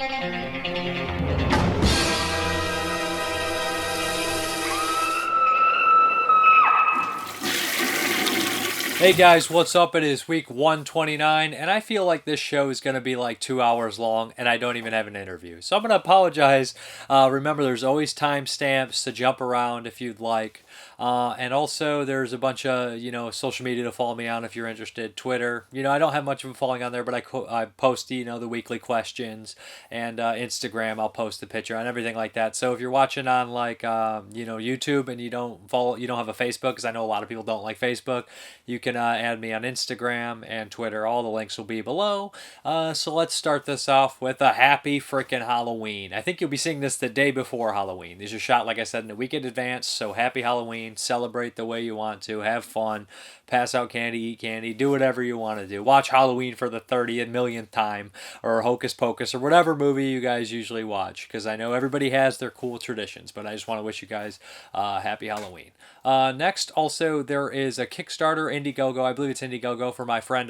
Hey guys, what's up? It is week 129, and I feel like this show is going to be like 2 hours long, and I don't even have an interview. So I'm going to apologize. Remember, there's always timestamps to jump around if you'd like. And also, there's a bunch of, social media to follow me on if you're interested. Twitter. I don't have much of a following on there, but I post, the weekly questions. And Instagram, I'll post the picture and everything like that. So if you're watching on, YouTube and you don't have a Facebook, because I know a lot of people don't like Facebook, you can add me on Instagram and Twitter. All the links will be below. So let's start this off with a happy freaking Halloween. I think you'll be seeing this the day before Halloween. These are shot, like I said, in a week in advance. So happy Halloween. Celebrate the way you want to. Have fun. Pass out candy, eat candy, do whatever you want to do. Watch Halloween for the 30th millionth time, or Hocus Pocus, or whatever movie you guys usually watch, because I know everybody has their cool traditions, but I just want to wish you guys happy Halloween. Next, also, there is a Kickstarter, Indiegogo, I believe it's Indiegogo, for my friend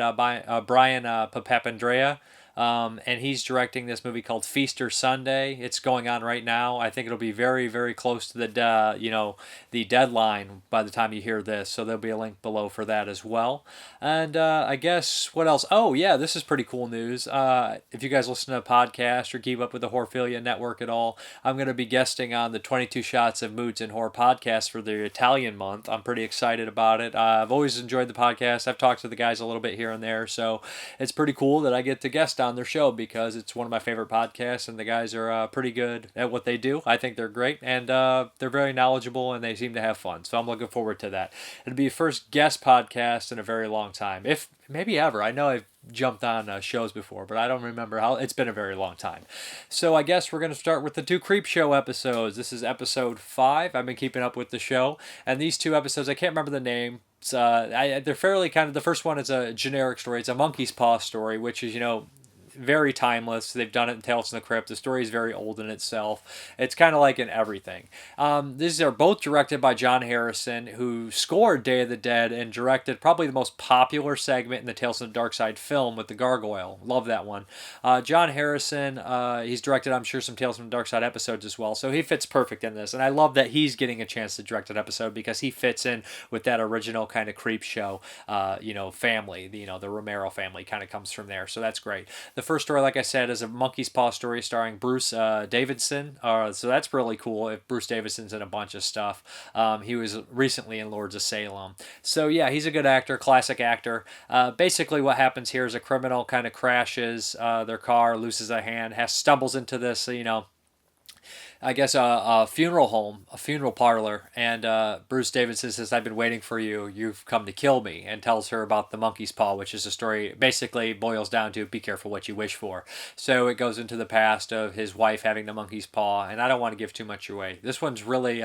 Brian Papandrea. And he's directing this movie called Feaster Sunday. It's going on right now. I think it'll be very, very close to the deadline by the time you hear this. So there'll be a link below for that as well. And I guess what else? Oh yeah, this is pretty cool news. If you guys listen to a podcast or keep up with the Horphilia Network at all, I'm going to be guesting on the 22 Shots of Moods and Horror podcast for the Italian month. I'm pretty excited about it. I've always enjoyed the podcast. I've talked to the guys a little bit here and there, so it's pretty cool that I get to guest on their show, because it's one of my favorite podcasts, and the guys are pretty good at what they do. I think they're great, and they're very knowledgeable, and they seem to have fun. So I'm looking forward to that. It'll be the first guest podcast in a very long time, if maybe ever. I know I've jumped on shows before, but I don't remember how. It's been a very long time. So I guess we're going to start with the 2 Creepshow episodes. This is episode 5. I've been keeping up with the show, and these 2 episodes, I can't remember the name. They're fairly kind of, the first one is a generic story. It's a monkey's paw story, which is, very timeless. They've done it in Tales from the Crypt. The story is very old in itself. It's kind of like in everything. These are both directed by John Harrison, who scored Day of the Dead and directed probably the most popular segment in the Tales from the Dark Side film with the gargoyle. Love that one. John Harrison, he's directed, I'm sure, some Tales from the Dark Side episodes as well, so he fits perfect in this. And I love that he's getting a chance to direct an episode, because he fits in with that original kind of Creepshow, family. The Romero family kind of comes from there, so that's great. The first story, like I said, is a monkey's paw story starring Bruce Davidson. So that's really cool. If Bruce Davidson's in a bunch of stuff. He was recently in Lords of Salem. So yeah, he's a good actor, classic actor. Basically what happens here is a criminal kind of crashes their car, loses a hand, stumbles into this, I guess a funeral home, a funeral parlor, and Bruce Davidson says, "I've been waiting for you. You've come to kill me," and tells her about the monkey's paw, which is a story basically boils down to be careful what you wish for. So it goes into the past of his wife having the monkey's paw, and I don't want to give too much away. This one's really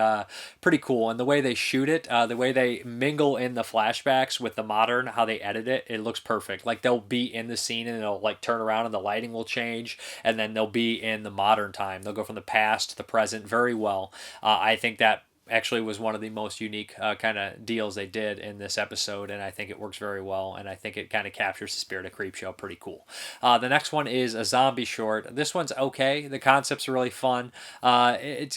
pretty cool, and the way they shoot it, the way they mingle in the flashbacks with the modern, how they edit it, it looks perfect. Like they'll be in the scene and they'll like turn around and the lighting will change, and then they'll be in the modern time. They'll go from the past to the present very well. I think that actually was one of the most unique kind of deals they did in this episode, and I think it works very well, and I think it kind of captures the spirit of Creepshow pretty cool. The next one is a zombie short. This one's okay. The concept's really fun. I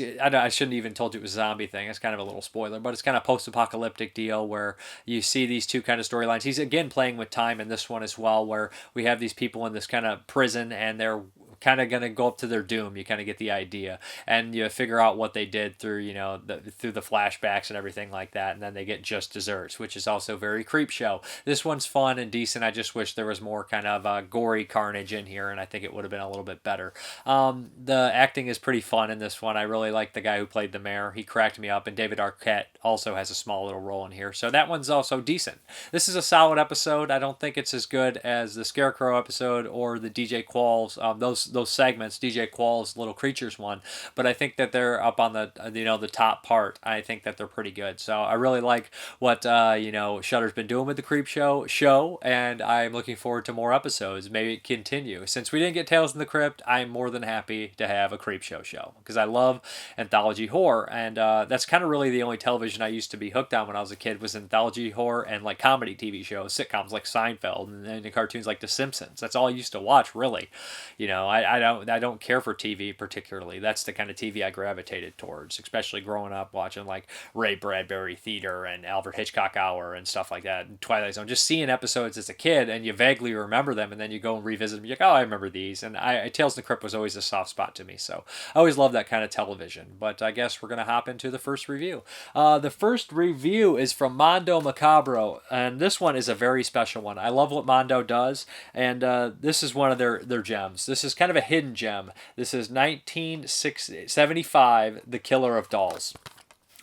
shouldn't even told you it was a zombie thing. It's kind of a little spoiler, but it's kind of post-apocalyptic deal where you see these 2 kind of storylines. He's again playing with time in this one as well, where we have these people in this kind of prison, and they're kind of going to go up to their doom. You kind of get the idea, and you figure out what they did through through the flashbacks and everything like that, and then they get just desserts, which is also very Creepshow. This one's fun and decent. I just wish there was more kind of gory carnage in here, and I think it would have been a little bit better. The acting is pretty fun in this one. I really like the guy who played the mayor. He cracked me up, and David Arquette also has a small little role in here, so that one's also decent. This is a solid episode. I don't think it's as good as the Scarecrow episode or the DJ Qualls. Those segments, DJ Qualls' Little Creatures one, but I think that they're up on the the top part. I think that they're pretty good. So I really like what Shudder's been doing with the show, and I'm looking forward to more episodes. Maybe continue. Since we didn't get Tales from the Crypt, I'm more than happy to have a Creepshow show, because I love anthology horror, and that's kind of really the only television I used to be hooked on when I was a kid, was anthology horror and like comedy TV shows, sitcoms like Seinfeld, and the cartoons like The Simpsons. That's all I used to watch, really. I don't care for TV particularly. That's the kind of TV I gravitated towards, especially growing up watching like Ray Bradbury Theater and Alfred Hitchcock Hour and stuff like that, and Twilight Zone. Just seeing episodes as a kid, and you vaguely remember them, and then you go and revisit them. You're like, oh, I remember these. And Tales from the Crypt was always a soft spot to me, so I always loved that kind of television. But I guess we're gonna hop into the first review. The first review is from Mondo Macabro, and this one is a very special one. I love what Mondo does, and this is one of their gems. This is kind of a hidden gem. This is 1975, The Killer of Dolls.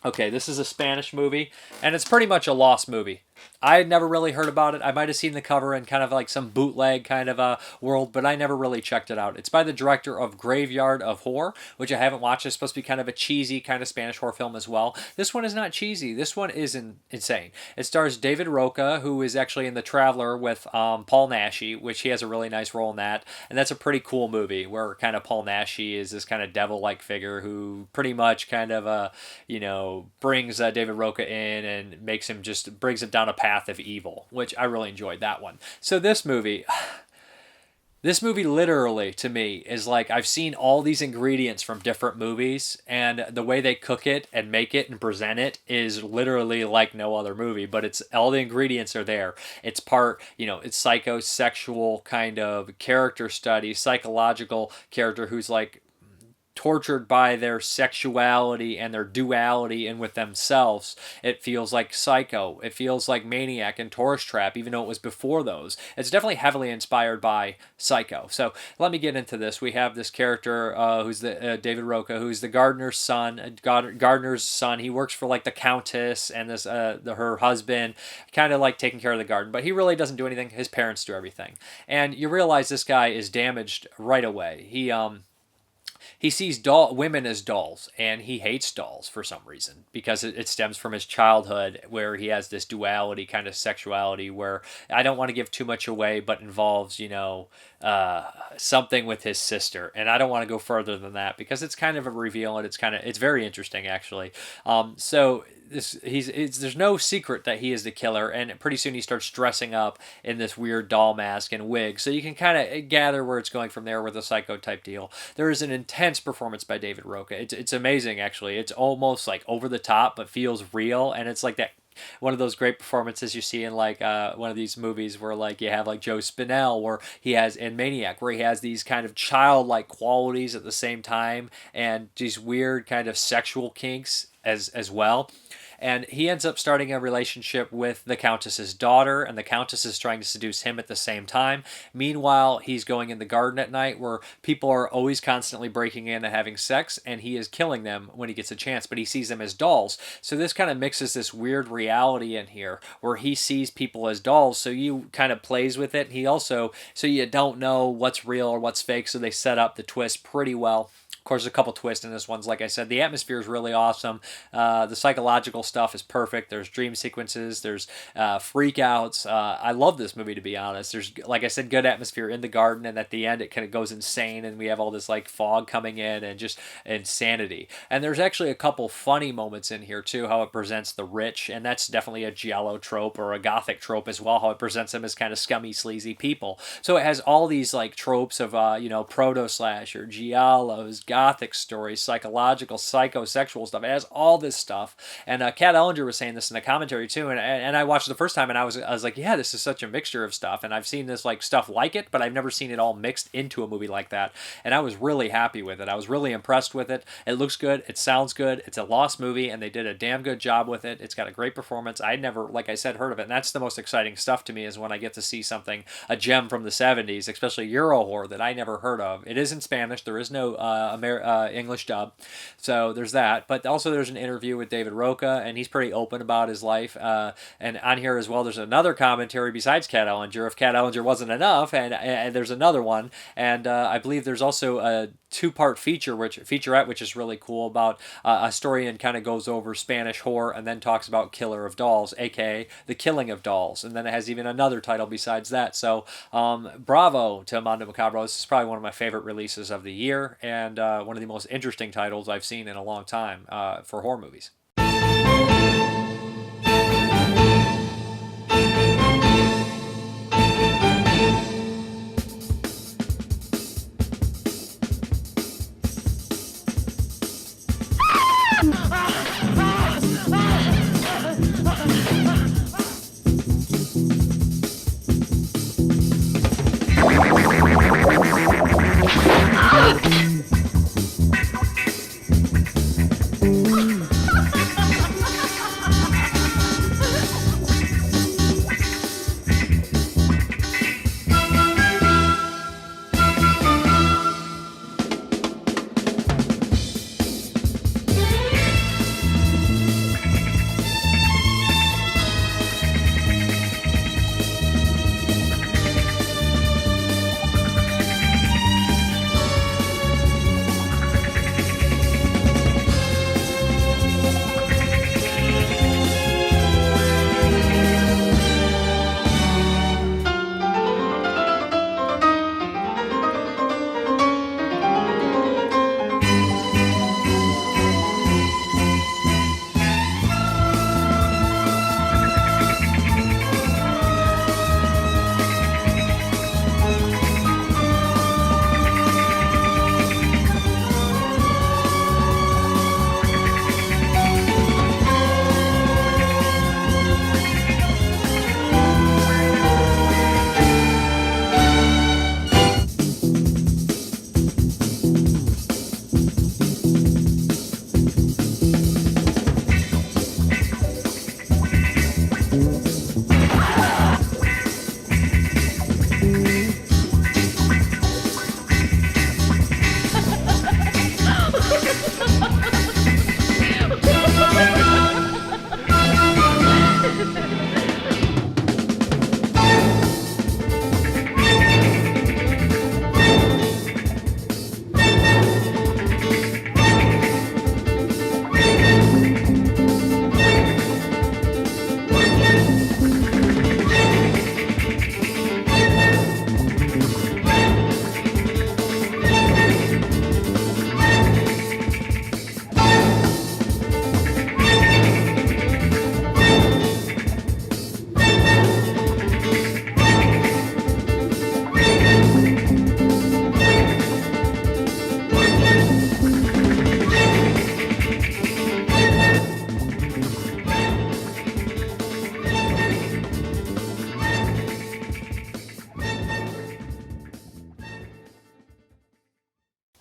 Okay, this is a Spanish movie, and it's pretty much a lost movie. I had never really heard about it. I might have seen the cover in kind of like some bootleg kind of a world, but I never really checked it out. It's by the director of Graveyard of Horror, which I haven't watched. It's supposed to be kind of a cheesy kind of Spanish horror film as well. This one is not cheesy. This one is insane. It stars David Roca, who is actually in The Traveler with Paul Naschy, which he has a really nice role in that. And that's a pretty cool movie where kind of Paul Naschy is this kind of devil-like figure who pretty much kind of, brings David Roca in and brings him down a path of evil, which I really enjoyed that one. So this movie literally to me is like I've seen all these ingredients from different movies, and the way they cook it and make it and present it is literally like no other movie, but it's all the ingredients are there. It's part, it's psychosexual kind of character study, psychological character who's like tortured by their sexuality and their duality and with themselves. It feels like Psycho. It feels like Maniac and Tourist Trap, even though it was before those. It's definitely heavily inspired by Psycho. So let me get into this. We have this character who's the David Roca, who's the gardener's son. He works for like the Countess and this her husband, kind of like taking care of the garden, but he really doesn't do anything. His parents do everything, and you realize this guy is damaged right away. He sees women as dolls, and he hates dolls for some reason because it stems from his childhood where he has this duality kind of sexuality where I don't want to give too much away, but involves, something with his sister. And I don't want to go further than that because it's kind of a reveal, and it's very interesting actually. There's no secret that he is the killer, and pretty soon he starts dressing up in this weird doll mask and wig, so you can kind of gather where it's going from there with a Psycho type deal. There is an intense performance by David Roca. It's amazing actually. It's almost like over the top but feels real, and it's like that one of those great performances you see in like one of these movies where like you have like Joe Spinell where he has in Maniac where he has these kind of childlike qualities at the same time and these weird kind of sexual kinks as well. And he ends up starting a relationship with the Countess's daughter, and the Countess is trying to seduce him at the same time. Meanwhile, he's going in the garden at night where people are always constantly breaking in and having sex, and he is killing them when he gets a chance, but he sees them as dolls. So this kind of mixes this weird reality in here where he sees people as dolls, so you kind of plays with it. He also, so you don't know what's real or what's fake, so they set up the twist pretty well. Of course, there's a couple twists in this one. Like I said, the atmosphere is really awesome. The psychological stuff is perfect. There's dream sequences. There's freak outs. I love this movie, to be honest. There's, like I said, good atmosphere in the garden, and at the end it kind of goes insane, and we have all this like fog coming in and just insanity. And there's actually a couple funny moments in here too, how it presents the rich, and that's definitely a giallo trope or a gothic trope as well, how it presents them as kind of scummy, sleazy people. So it has all these like tropes of proto-slasher, giallos, gothic stories, psychological, psychosexual stuff. It has all this stuff. And Kat Ellinger was saying this in the commentary too, and I watched it the first time, and I was like, yeah, this is such a mixture of stuff, and I've seen this like stuff like it, but I've never seen it all mixed into a movie like that, and I was really happy with it. I was really impressed with it. It looks good. It sounds good. It's a lost movie, and they did a damn good job with it. It's got a great performance. I'd never, like I said, heard of it, and that's the most exciting stuff to me is when I get to see something, a gem from the 70s, especially Euro horror that I never heard of. It is in Spanish. There is no English dub, so there's that. But also there's an interview with David Roca, and he's pretty open about his life. And on here as well, there's another commentary besides Kat Ellinger. If Kat Ellinger wasn't enough, and there's another one, and I believe there's also a two-part featurette, which is really cool about a story and kind of goes over Spanish horror and then talks about Killer of Dolls, aka The Killing of Dolls, and then it has even another title besides that. So bravo to Mondo Macabro. This is probably one of my favorite releases of the year, and one of the most interesting titles I've seen in a long time for horror movies.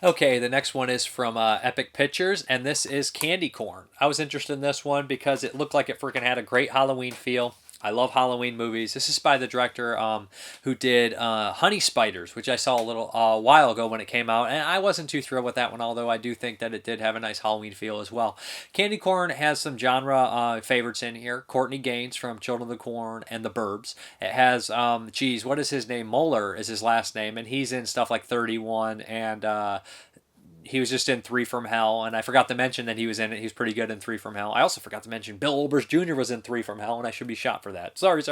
Okay, the next one is from Epic Pictures, and this is Candy Corn. I was interested in this one because it looked like it freaking had a great Halloween feel. I love Halloween movies. This is by the director who did Honey Spiders, which I saw a little while ago when it came out, and I wasn't too thrilled with that one, although I do think that it did have a nice Halloween feel as well. Candy Corn has some genre favorites in here. Courtney Gaines from Children of the Corn and The Burbs. It has, what is his name? Moeller is his last name, and he's in stuff like 31 and he was just in 3 from Hell, and I forgot to mention that he was in it. He was pretty good in 3 from Hell. I also forgot to mention Bill Oberst Jr. was in 3 from Hell, and I should be shot for that. Sorry.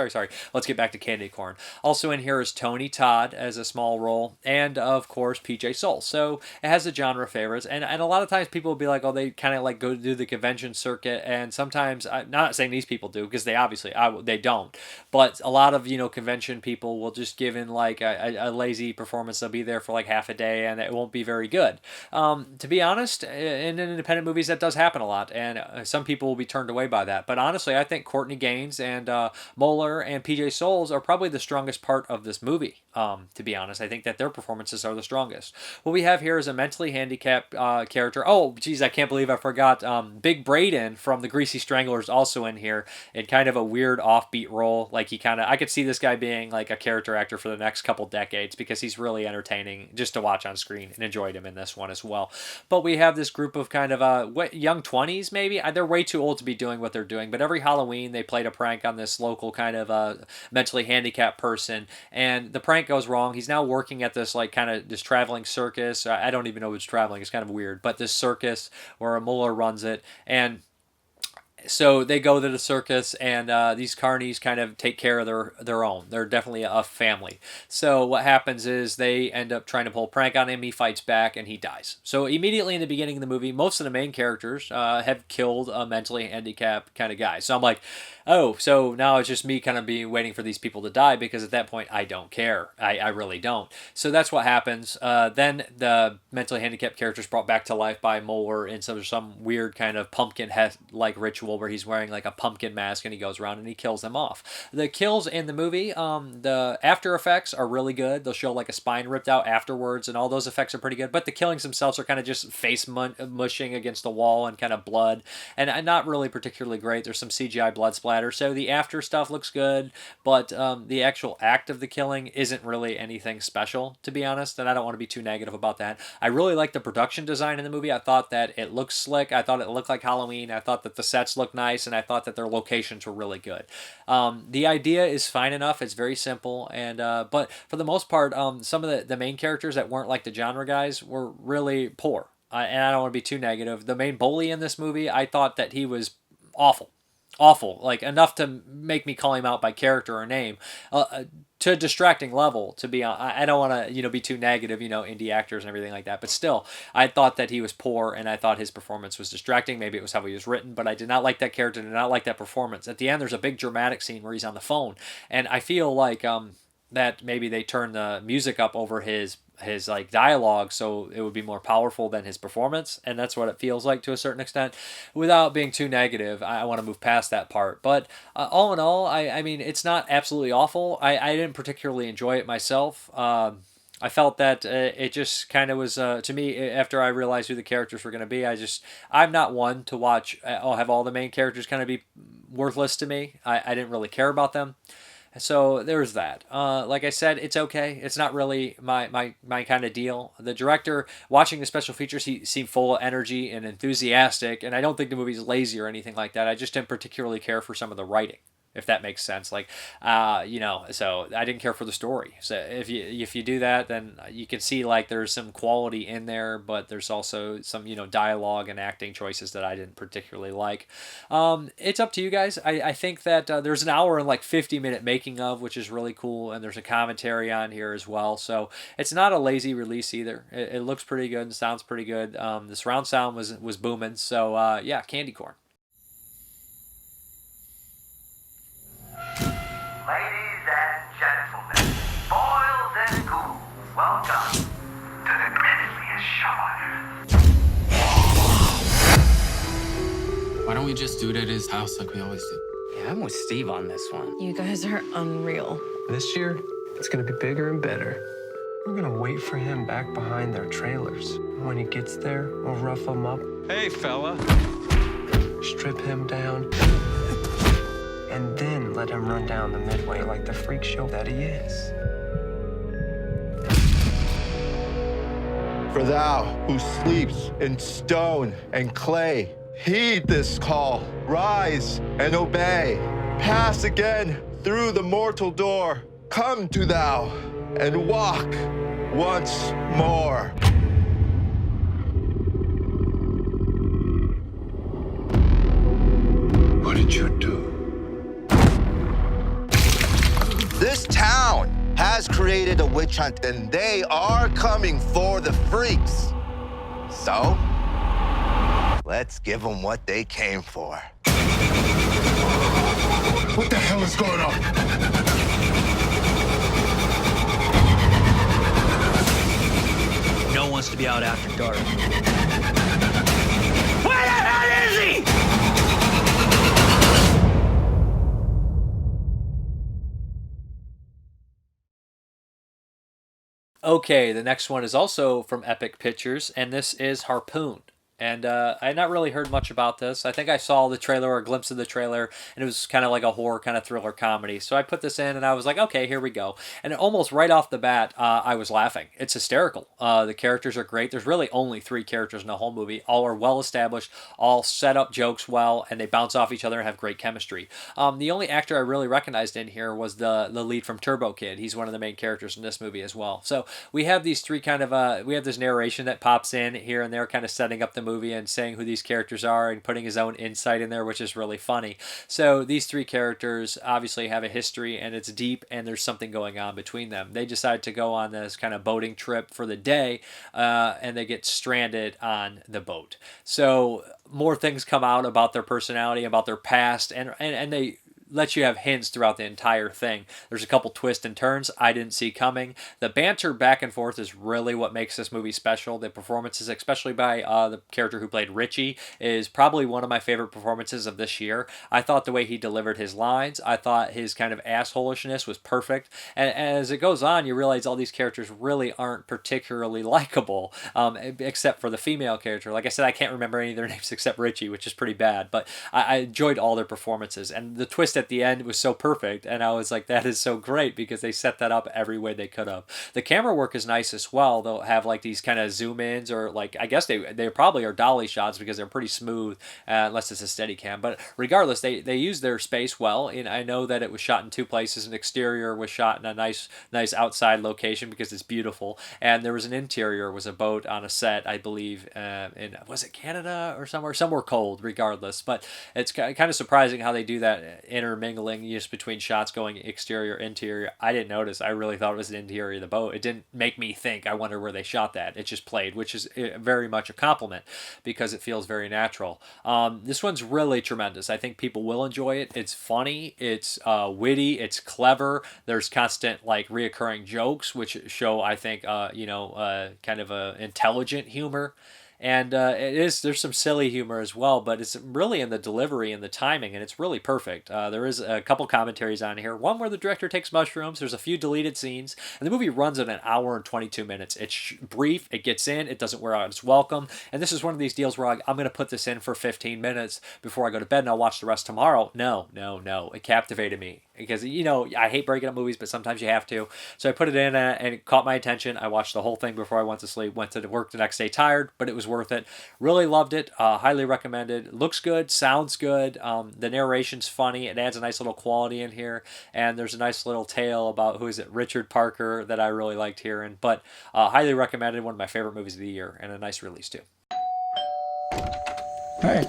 Let's get back to Candy Corn. Also in here is Tony Todd as a small role, and of course PJ Soul. So it has the genre favorites, and a lot of times people will be like, oh, they kind of like go do the convention circuit, and sometimes, I'm not saying these people do, because they obviously, they don't, but a lot of, convention people will just give in like a lazy performance. They'll be there for like half a day, and it won't be very good. To be honest, in independent movies, that does happen a lot, and some people will be turned away by that. But honestly, I think Courtney Gaines and Moeller and PJ Souls are probably the strongest part of this movie. To be honest, I think that their performances are the strongest. What we have here is a mentally handicapped character. Oh, geez, I can't believe I forgot. Big Braden from The Greasy Stranglers also in here in kind of a weird offbeat role. Like I could see this guy being like a character actor for the next couple decades because he's really entertaining just to watch on screen, and enjoyed him in this one as well. But we have this group of kind of young 20s maybe. They're way too old to be doing what they're doing, but every Halloween they played a prank on this local kind of mentally handicapped person, and the prank goes wrong. He's now working at this like kind of this traveling circus. I don't even know who's traveling. It's kind of weird, but this circus where a Mueller runs it, and so they go to the circus, and these carnies kind of take care of their own. They're definitely a family. So what happens is they end up trying to pull a prank on him. He fights back, and he dies. So immediately in the beginning of the movie, most of the main characters have killed a mentally handicapped kind of guy. So I'm like, oh, so now it's just me kind of waiting for these people to die, because at that point I don't care. I really don't. So that's what happens. Then the mentally handicapped character is brought back to life by Moeller in some weird kind of pumpkin-like ritual level where he's wearing like a pumpkin mask and he goes around and he kills them off. The kills in the movie, the after effects are really good. They'll show like a spine ripped out afterwards, and all those effects are pretty good. But the killings themselves are kind of just face mushing against the wall and kind of blood, and not really particularly great. There's some CGI blood splatter, so the after stuff looks good, but the actual act of the killing isn't really anything special, to be honest. And I don't want to be too negative about that. I really like the production design in the movie. I thought that it looked slick. I thought it looked like Halloween. I thought that the sets looked nice, and I thought that their locations were really good. The idea is fine enough. It's very simple, and but for the most part, some of the main characters that weren't like the genre guys were really poor. And I don't want to be too negative. The main bully in this movie, I thought that he was awful. Awful. Like, enough to make me call him out by character or name. To a distracting level, to be honest. I don't want to, be too negative, indie actors and everything like that. But still, I thought that he was poor, and I thought his performance was distracting. Maybe it was how he was written, but I did not like that character, did not like that performance. At the end, there's a big dramatic scene where he's on the phone, and I feel like that maybe they turned the music up over his like dialogue so it would be more powerful than his performance, and that's what it feels like to a certain extent. Without being too negative, I want to move past that part, but all in all, I mean, it's not absolutely awful. I didn't particularly enjoy it myself. I felt that it just kind of was, to me, after I realized who the characters were going to be, I'm not one to watch, have all the main characters kind of be worthless to me. I didn't really care about them. So there's that. Like I said, it's okay. It's not really my kind of deal. The director, watching the special features, he seemed full of energy and enthusiastic, and I don't think the movie's lazy or anything like that. I just didn't particularly care for some of the writing, if that makes sense. Like, so I didn't care for the story. So if you do that, then you can see like there's some quality in there, but there's also some, dialogue and acting choices that I didn't particularly like. It's up to you guys. I think that there's an hour and like 50-minute making of, which is really cool. And there's a commentary on here as well. So it's not a lazy release either. It looks pretty good and sounds pretty good. The surround sound was booming. So yeah, candy corn. Ladies and gentlemen, boys and ghouls, welcome to the grisliest show on earth. Why don't we just do it at his house like we always do? Yeah, I'm with Steve on this one. You guys are unreal. This year, it's gonna be bigger and better. We're gonna wait for him back behind their trailers. When he gets there, we'll rough him up. Hey, fella. Strip him down. And then let him run down the midway like the freak show that he is. For thou who sleeps in stone and clay, heed this call, rise and obey. Pass again through the mortal door, come to thou and walk once more. What did you do? This town has created a witch hunt, and they are coming for the freaks. So, let's give them what they came for. What the hell is going on? No one wants to be out after dark. Where the hell is he? Okay, the next one is also from Epic Pictures, and this is Harpoon. And I had not really heard much about this. I think I saw the trailer or a glimpse of the trailer, and it was kind of like a horror kind of thriller comedy. So I put this in, and I was like, okay, here we go. And almost right off the bat, I was laughing. It's hysterical. The characters are great. There's really only 3 characters in the whole movie. All are well established, all set up jokes well, and they bounce off each other and have great chemistry. The only actor I really recognized in here was the lead from Turbo Kid. He's one of the main characters in this movie as well. So we have these 3 kind of, we have this narration that pops in here and there, kind of setting up the movie and saying who these characters are and putting his own insight in there, which is really funny. So these 3 characters obviously have a history, and it's deep, and there's something going on between them. They decide to go on this kind of boating trip for the day, and they get stranded on the boat. So more things come out about their personality, about their past, and they lets you have hints throughout the entire thing. There's a couple twists and turns I didn't see coming. The banter back and forth is really what makes this movie special. The performances, especially by the character who played Richie, is probably one of my favorite performances of this year. I thought the way he delivered his lines, I thought his kind of assholishness was perfect. And as it goes on, you realize all these characters really aren't particularly likable, except for the female character. Like I said, I can't remember any of their names except Richie, which is pretty bad, but I enjoyed all their performances. And the twist at the end was so perfect, and I was like, that is so great, because they set that up every way they could have. The camera work is nice as well. They'll have like these kind of zoom ins, or like, I guess they probably are dolly shots because they're pretty smooth, unless it's a steady cam. But regardless, they use their space well. And I know that it was shot in two places. An exterior was shot in a nice outside location because it's beautiful, and there was an interior, was a boat on a set, I believe, in, was it Canada or somewhere cold, regardless. But it's kind of surprising how they do that intermingling just between shots going exterior, interior. I didn't notice. I really thought it was the interior of the boat. It didn't make me think, I wonder where they shot that. It just played, which is very much a compliment because it feels very natural. This one's really tremendous. I think people will enjoy it. It's funny, it's witty, it's clever. There's constant like reoccurring jokes, which show, I think, kind of a intelligent humor. And there's some silly humor as well, but it's really in the delivery and the timing, and it's really perfect. There is a couple commentaries on here. One where the director takes mushrooms. There's a few deleted scenes, and the movie runs at an hour and 22 minutes. It's brief, it gets in, it doesn't wear out its welcome, and this is one of these deals where I'm going to put this in for 15 minutes before I go to bed, and I'll watch the rest tomorrow. No. It captivated me. Because, I hate breaking up movies, but sometimes you have to. So I put it in and it caught my attention. I watched the whole thing before I went to sleep. Went to work the next day tired, but it was worth it. Really loved it. Highly recommended. Looks good. Sounds good. The narration's funny. It adds a nice little quality in here. And there's a nice little tale about, Richard Parker, that I really liked hearing. But highly recommended. One of my favorite movies of the year. And a nice release, too. Hey.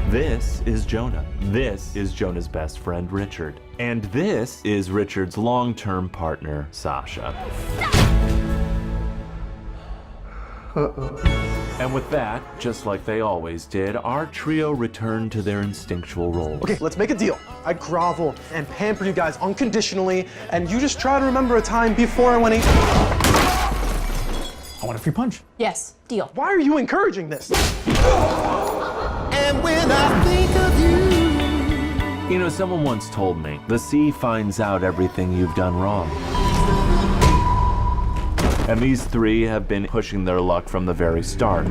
This is Jonah. This is Jonah's best friend, Richard. And this is Richard's long-term partner, Sasha. And with that, just like they always did, our trio returned to their instinctual roles. Okay, let's make a deal. I grovel and pamper you guys unconditionally, and you just try to remember a time before I went eat. I want a free punch. Yes, deal. Why are you encouraging this? And when I think of you... someone once told me, the sea finds out everything you've done wrong. And these three have been pushing their luck from the very start.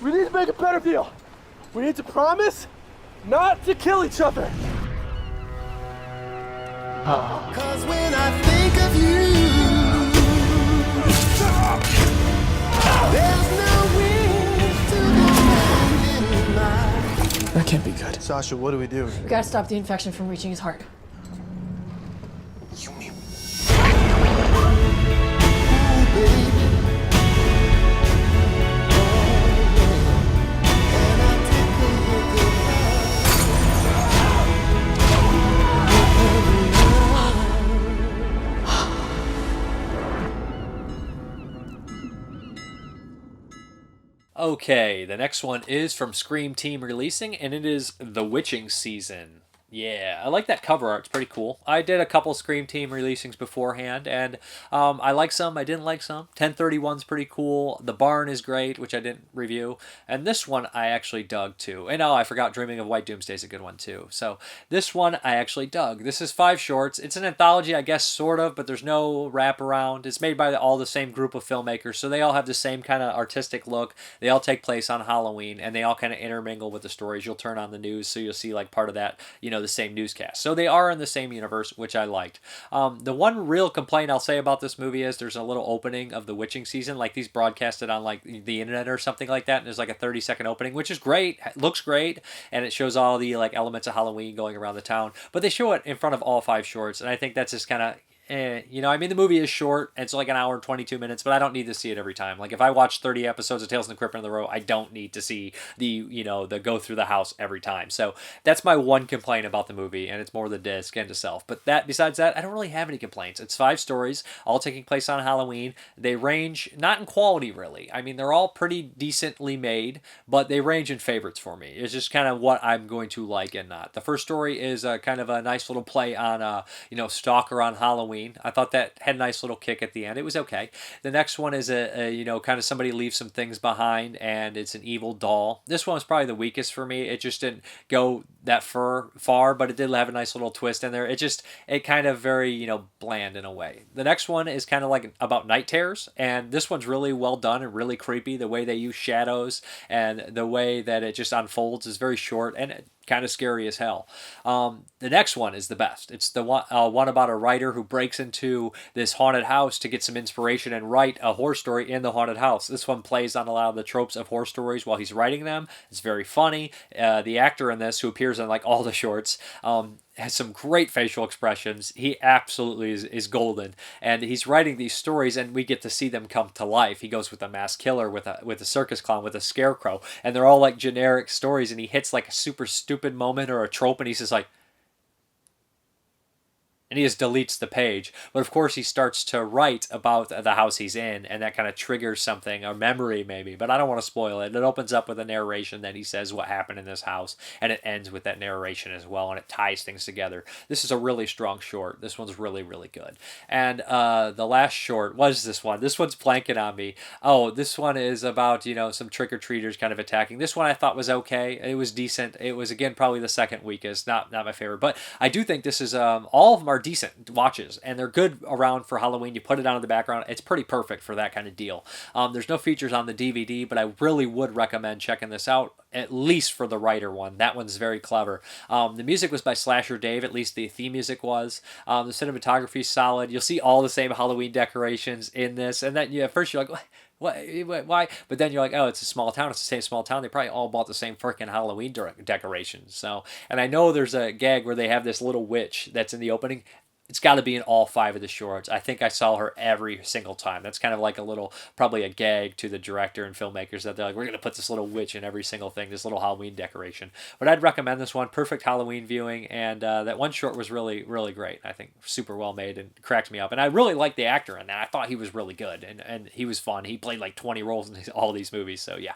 We need to make a better deal. We need to promise not to kill each other. Cause when I think of you, there's no way to defend. That can't be good. Sasha, what do we do? We gotta stop the infection from reaching his heart. You mean... Okay, the next one is from Scream Team Releasing, and it is The Witching Season. Yeah, I like that cover art. It's pretty cool. I did a couple Scream Team releasings beforehand, and I like some, I didn't like some. 1031's pretty cool. The Barn is great, which I didn't review. And this one I actually dug, too. And I forgot Dreaming of White Doomsday is a good one, too. So this one I actually dug. This is 5 shorts. It's an anthology, I guess, sort of, but there's no wraparound. It's made by all the same group of filmmakers, so they all have the same kind of artistic look. They all take place on Halloween, and they all kind of intermingle with the stories. You'll turn on the news, so you'll see like part of that, the same newscast. So they are in the same universe, which I liked. The one real complaint I'll say about this movie is there's a little opening of The Witching Season, like these broadcasted on like the internet or something like that, and there's like a 30-second opening, which is great, looks great, and it shows all the like elements of Halloween going around the town, but they show it in front of all 5 shorts, and I think that's just kind of, the movie is short. It's like an hour and 22 minutes, but I don't need to see it every time. Like if I watch 30 episodes of Tales from the Crypt in a row, I don't need to see the go through the house every time. So that's my one complaint about the movie, and it's more the disc and itself. But besides that, I don't really have any complaints. It's 5 stories, all taking place on Halloween. They range not in quality really. I mean, they're all pretty decently made, but they range in favorites for me. It's just kind of what I'm going to like and not. The first story is kind of a nice little play on Stalker on Halloween. I thought that had a nice little kick at the end. It was okay. The next one is kind of somebody leaves some things behind, and it's an evil doll. This one was probably the weakest for me. It just didn't go that far, but it did have a nice little twist in there. It kind of very bland in a way. The next one is kind of like about night terrors, and this one's really well done and really creepy. The way they use shadows and the way that it just unfolds is very short and kind of scary as hell. The next one is the best. It's the one about a writer who breaks into this haunted house to get some inspiration and write a horror story in the haunted house. This one plays on a lot of the tropes of horror stories while he's writing them. It's very funny. The actor in this, who appears in like all the shorts, has some great facial expressions. He absolutely is golden, and he's writing these stories, and we get to see them come to life. He goes with a masked killer, with a circus clown, with a scarecrow, and they're all like generic stories, and he hits like a super stupid moment or a trope, and he's just like, and he just deletes the page. But of course he starts to write about the house he's in, and that kind of triggers something, a memory maybe, but I don't want to spoil it. It opens up with a narration that he says what happened in this house, and it ends with that narration as well, and it ties things together. This is a really strong short. This one's really, really good. And the last short was this one. This one's planking on me. Oh, this one is about, some trick-or-treaters kind of attacking. This one I thought was okay. It was decent. It was, again, probably the second weakest. Not my favorite. But I do think this is, all of them are decent watches, and they're good around for Halloween. You put it on in the background, it's pretty perfect for that kind of deal. There's no features on the DVD, but I really would recommend checking this out, at least for the writer one. That one's very clever. The music was by Slasher Dave, at least the theme music was. The cinematography is solid. You'll see all the same Halloween decorations in this, and then at first you're like, why? But then you're like, oh, it's a small town. It's the same small town. They probably all bought the same freaking Halloween decorations. So, and I know there's a gag where they have this little witch that's in the opening. It's got to be in all 5 of the shorts. I think I saw her every single time. That's kind of like probably a gag to the director and filmmakers, that they're like, we're going to put this little witch in every single thing, this little Halloween decoration. But I'd recommend this one. Perfect Halloween viewing, and that one short was really, really great. I think super well made and cracked me up. And I really liked the actor in that. I thought he was really good, and he was fun. He played like 20 roles in all these movies, so yeah.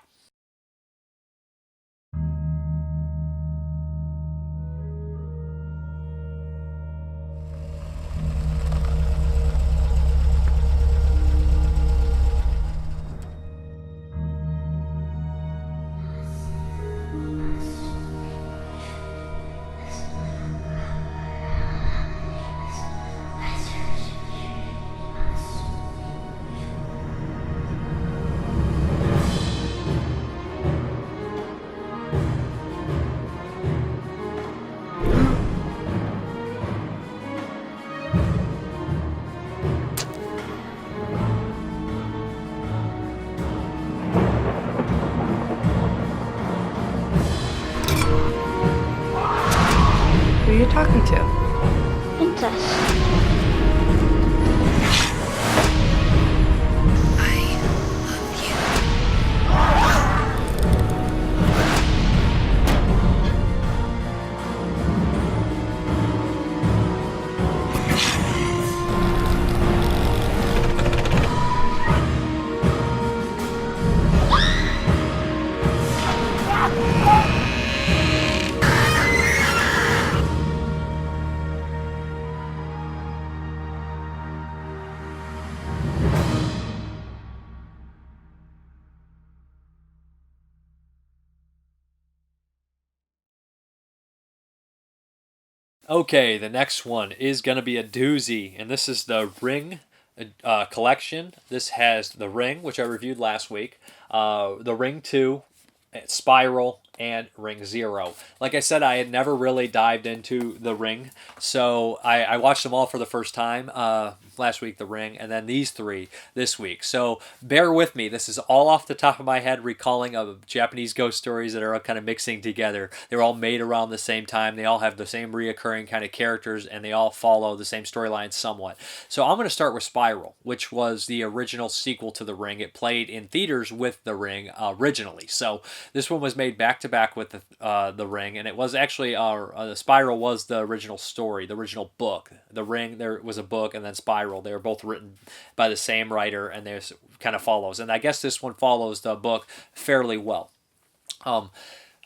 Who are you talking to? Princess. Okay, the next one is going to be a doozy, and this is the Ring collection. This has The Ring, which I reviewed last week, The Ring 2, Spiral, and Ring 0. Like I said, I had never really dived into The Ring, so I watched them all for the first time. Last week, The Ring, and then these three this week. So bear with me. This is all off the top of my head, recalling of Japanese ghost stories that are all kind of mixing together. They're all made around the same time. They all have the same reoccurring kind of characters, and they all follow the same storyline somewhat. So I'm going to start with Spiral, which was the original sequel to The Ring. It played in theaters with The Ring originally. So this one was made back to back with the Ring, and it was actually Spiral was the original story, the original book. The Ring, there was a book, and then Spiral. They were both written by the same writer, and there's kind of follows. And I guess this one follows the book fairly well.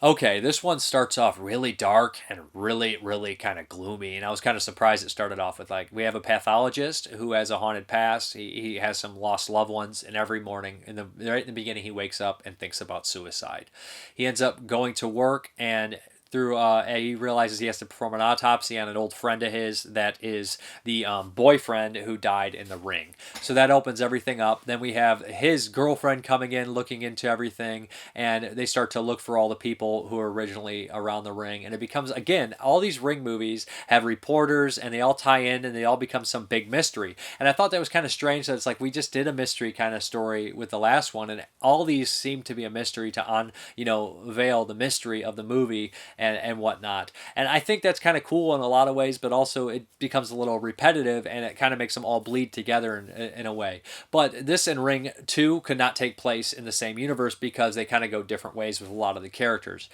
Okay, this one starts off really dark and really, really kind of gloomy. And I was kind of surprised it started off with, like, we have a pathologist who has a haunted past. He has some lost loved ones, and every morning, right in the beginning, he wakes up and thinks about suicide. He ends up going to work, and he realizes he has to perform an autopsy on an old friend of his that is the boyfriend who died in the Ring. So that opens everything up. Then we have his girlfriend coming in, looking into everything, and they start to look for all the people who were originally around the Ring. And it becomes, again, all these Ring movies have reporters, and they all tie in, and they all become some big mystery. And I thought that was kind of strange that it's like we just did a mystery kind of story with the last one, and all these seem to be a mystery to unveil the mystery of the movie and whatnot. And I think that's kind of cool in a lot of ways, but also it becomes a little repetitive, and it kind of makes them all bleed together in a way. But this and Ring 2 could not take place in the same universe because they kind of go different ways with a lot of the characters.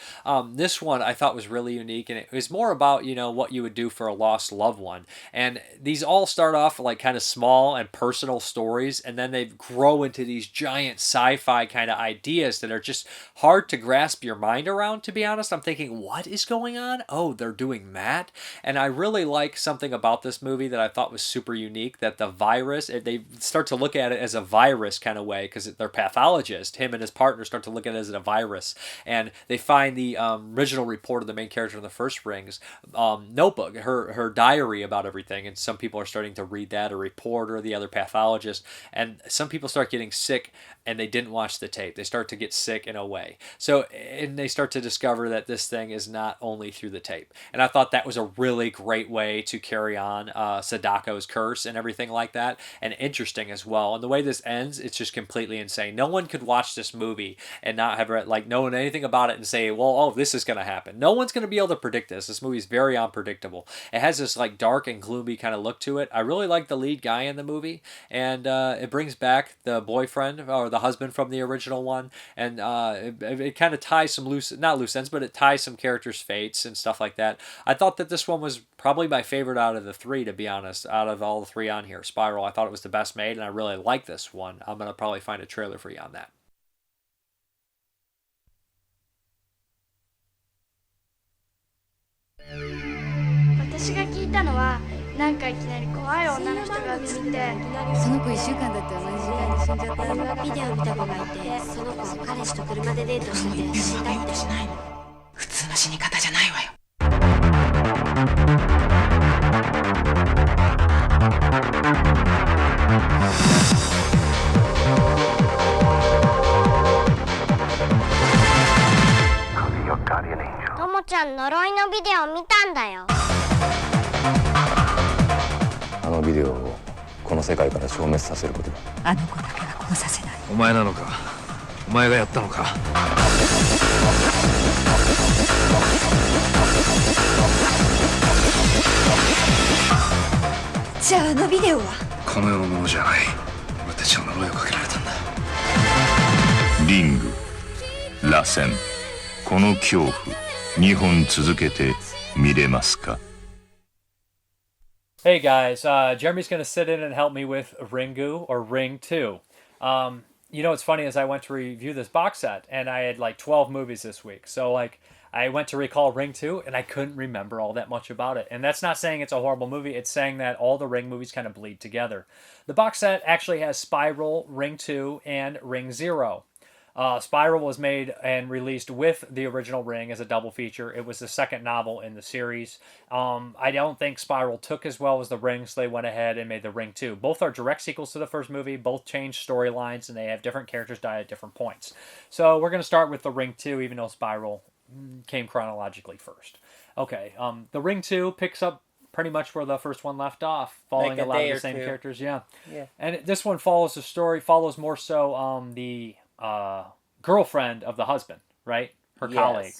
This one I thought was really unique, and it was more about, what you would do for a lost loved one. And these all start off like kind of small and personal stories, and then they grow into these giant sci-fi kind of ideas that are just hard to grasp your mind around, to be honest. I'm thinking, what is going on? Oh, they're doing that? And I really like something about this movie that I thought was super unique, that the virus, they start to look at it as a virus kind of way, because they're pathologists. Him and his partner start to look at it as a virus, and they find the original report of the main character in the first Rings notebook, her diary about everything, and some people are starting to read that, a reporter, the other pathologist, and some people start getting sick, and they didn't watch the tape. They start to get sick in a way. So, and they start to discover that this thing is not only through the tape. And I thought that was a really great way to carry on Sadako's curse and everything like that, and interesting as well. And the way this ends, it's just completely insane. No one could watch this movie and not have known anything about it and say, well, oh, this is going to happen. No one's going to be able to predict this. This movie is very unpredictable. It has this like dark and gloomy kind of look to it. I really like the lead guy in the movie, and it brings back the boyfriend or the husband from the original one, and it kind of ties some not loose ends, but it ties some characters' fates and stuff like that. I thought that this one was probably my favorite out of the three, to be honest, out of all the three on here. Spiral, I thought it was the best made, and I really like this one. I'm going to probably find a trailer for you on that. Ringu, 螺旋、この恐怖、2本続けて見れますか? Hey guys, Jeremy's going to sit in and help me with Ringu, or Ring 2. What's funny is I went to review this box set, and I had like 12 movies this week. So I went to recall Ring 2, and I couldn't remember all that much about it. And that's not saying it's a horrible movie. It's saying that all the Ring movies kind of bleed together. The box set actually has Spiral, Ring 2, and Ring 0. Spiral was made and released with the original Ring as a double feature. It was the second novel in the series. I don't think Spiral took as well as the Ring, so they went ahead and made the Ring 2. Both are direct sequels to the first movie. Both change storylines, and they have different characters die at different points. So we're going to start with the Ring 2, even though Spiral came chronologically first. Okay, The Ring 2 picks up pretty much where the first one left off, following a lot of the same characters. Yeah. And this one follows more so the girlfriend of the husband, right? Her colleague.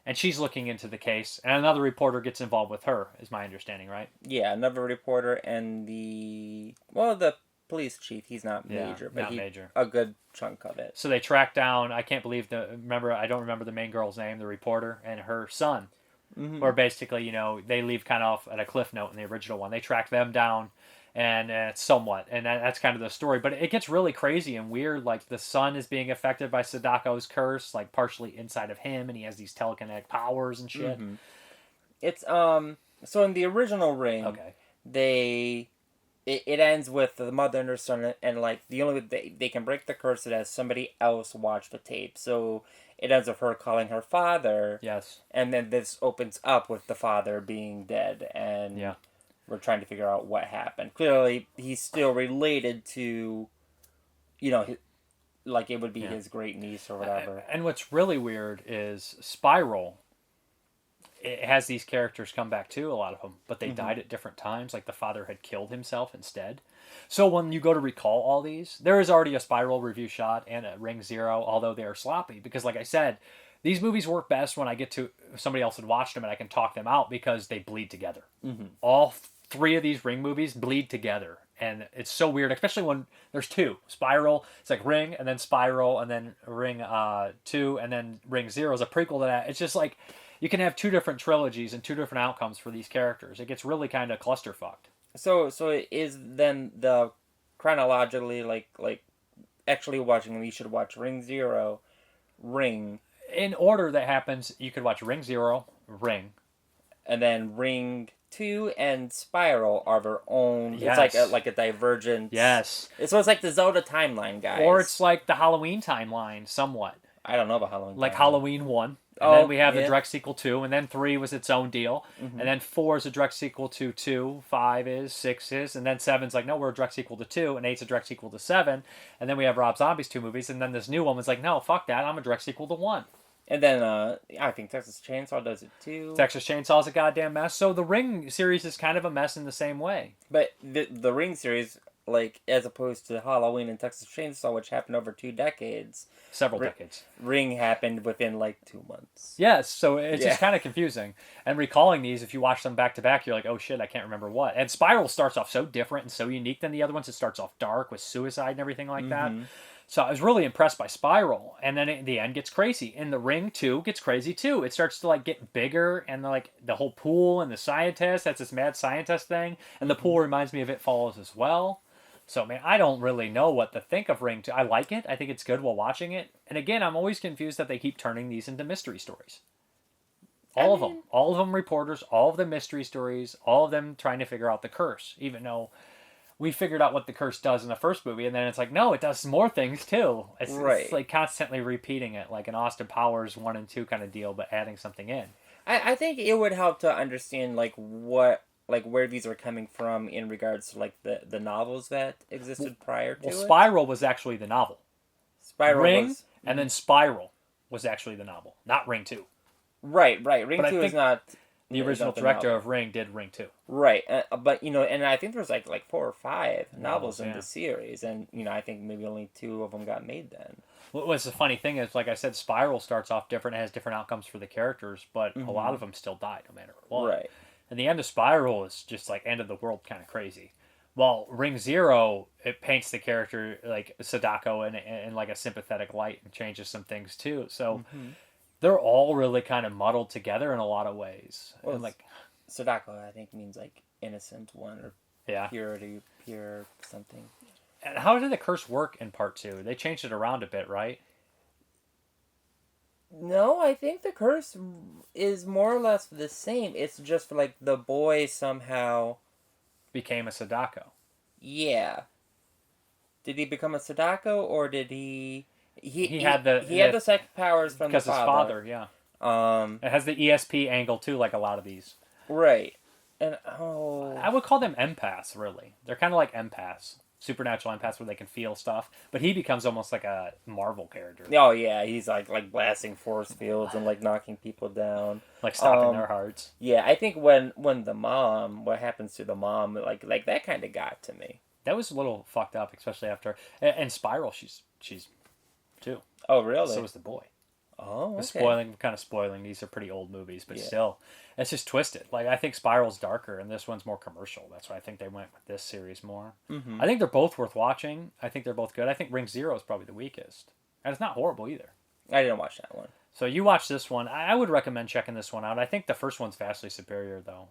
And she's looking into the case, and another reporter gets involved with her, is my understanding, right? Yeah, another reporter and the police chief. He's not major, but major. A good chunk of it. So they track down, I can't believe I don't remember the main girl's name, the reporter, and her son. Mm-hmm. Or basically, they leave kind of at a cliff note in the original one. They track them down, and that's kind of the story. But it gets really crazy and weird. Like, the son is being affected by Sadako's curse, like partially inside of him, and he has these telekinetic powers and shit. Mm-hmm. It's so in the original Ring, it ends with the mother and her son, and like the only way they can break the curse is as somebody else watch the tape. So it ends with her calling her father. Yes. And then this opens up with the father being dead, and we're trying to figure out what happened. Clearly, he's still related to, like it would be his great niece or whatever. And what's really weird is Spiral. It has these characters come back too, a lot of them, but they died at different times. Like the father had killed himself instead. So when you go to recall all these, there is already a Spiral review shot and a Ring Zero, although they are sloppy. Because like I said, these movies work best when I get to somebody else had watched them and I can talk them out because they bleed together. Mm-hmm. All three of these Ring movies bleed together. And it's so weird, especially when there's two. Spiral, it's like Ring, and then Spiral, and then Ring 2, and then Ring Zero is a prequel to that. It's just like, you can have two different trilogies and two different outcomes for these characters. It gets really kind of clusterfucked. So it is then the chronologically like actually watching them. You should watch Ring Zero, Ring. In order that happens, you could watch Ring Zero, Ring, and then Ring 2 and Spiral are their own. Yes. It's like a divergent. Yes. It's like the Zelda timeline, guys. Or it's like the Halloween timeline, somewhat. I don't know about Halloween. Like Halloween 1. And then we have the direct sequel 2, and then 3 was its own deal. Mm-hmm. And then 4 is a direct sequel to 2, 5 is, 6 is, and then 7's like, no, we're a direct sequel to 2, and 8's a direct sequel to 7. And then we have Rob Zombie's 2 movies, and then this new one was like, no, fuck that, I'm a direct sequel to 1. And then I think Texas Chainsaw does it too. Texas Chainsaw is a goddamn mess. So the Ring series is kind of a mess in the same way. But the Ring series, like, as opposed to Halloween and Texas Chainsaw, which happened over 2 decades. Several decades. Ring happened within, like, 2 months. Yes, so it's just kind of confusing. And recalling these, if you watch them back to back, you're like, oh shit, I can't remember what. And Spiral starts off so different and so unique than the other ones. It starts off dark with suicide and everything like that. So I was really impressed by Spiral. And then the end gets crazy. And the Ring 2 gets crazy too. It starts to like get bigger, and like the whole pool and the scientist, that's this mad scientist thing. And the pool reminds me of It Follows as well. So, man, I don't really know what to think of Ring 2. I like it. I think it's good while watching it. And again, I'm always confused that they keep turning these into mystery stories. All of them. All of them reporters, all of them mystery stories, all of them trying to figure out the curse. Even though we figured out what the curse does in the first movie, and then it's like, no, it does more things too. It's like constantly repeating it, like an Austin Powers 1 and 2 kind of deal, but adding something in. I think it would help to understand, like, where these are coming from in regards to, like, the novels that existed prior to it. Well, Spiral was actually the novel. Ring, and then Spiral was actually the novel, not Ring 2. Right. Ring 2 is not... The original director of Ring did Ring 2. Right, but, and I think there's, like 4 or 5 novels in the series, and, I think maybe only 2 of them got made then. What's the funny thing is, like I said, Spiral starts off different, it has different outcomes for the characters, but a lot of them still die no matter what. Right. And the end of Spiral is just like end of the world kind of crazy. While Ring Zero, it paints the character like Sadako in like a sympathetic light and changes some things too. So they're all really kind of muddled together in a lot of ways. Well, and like Sadako, I think, means like innocent one or purity, pure something. And how did the curse work in part 2? They changed it around a bit, right? No, I think the curse is more or less the same. It's just like the boy somehow became a Sadako. Yeah. Did he become a Sadako, or did he? He had the psychic powers from because the father. His father, yeah. It has the ESP angle too, like a lot of these. Right, and I would call them empaths. Really, they're kind of like empaths. supernatural empaths where they can feel stuff, but he becomes almost like a Marvel character. Oh yeah, he's like blasting force fields and like knocking people down, like stopping their hearts. Yeah, I think when the mom, what happens to the mom, like that kind of got to me. That was a little fucked up, especially after and Spiral. She's too. Oh really? So was the boy. Oh, okay. Kind of spoiling. These are pretty old movies, but still, it's just twisted. Like I think Spiral's darker, and this one's more commercial. That's why I think they went with this series more. Mm-hmm. I think they're both worth watching. I think they're both good. I think Ring Zero is probably the weakest, and it's not horrible either. I didn't watch that one. So you watch this one. I would recommend checking this one out. I think the first one's vastly superior, though.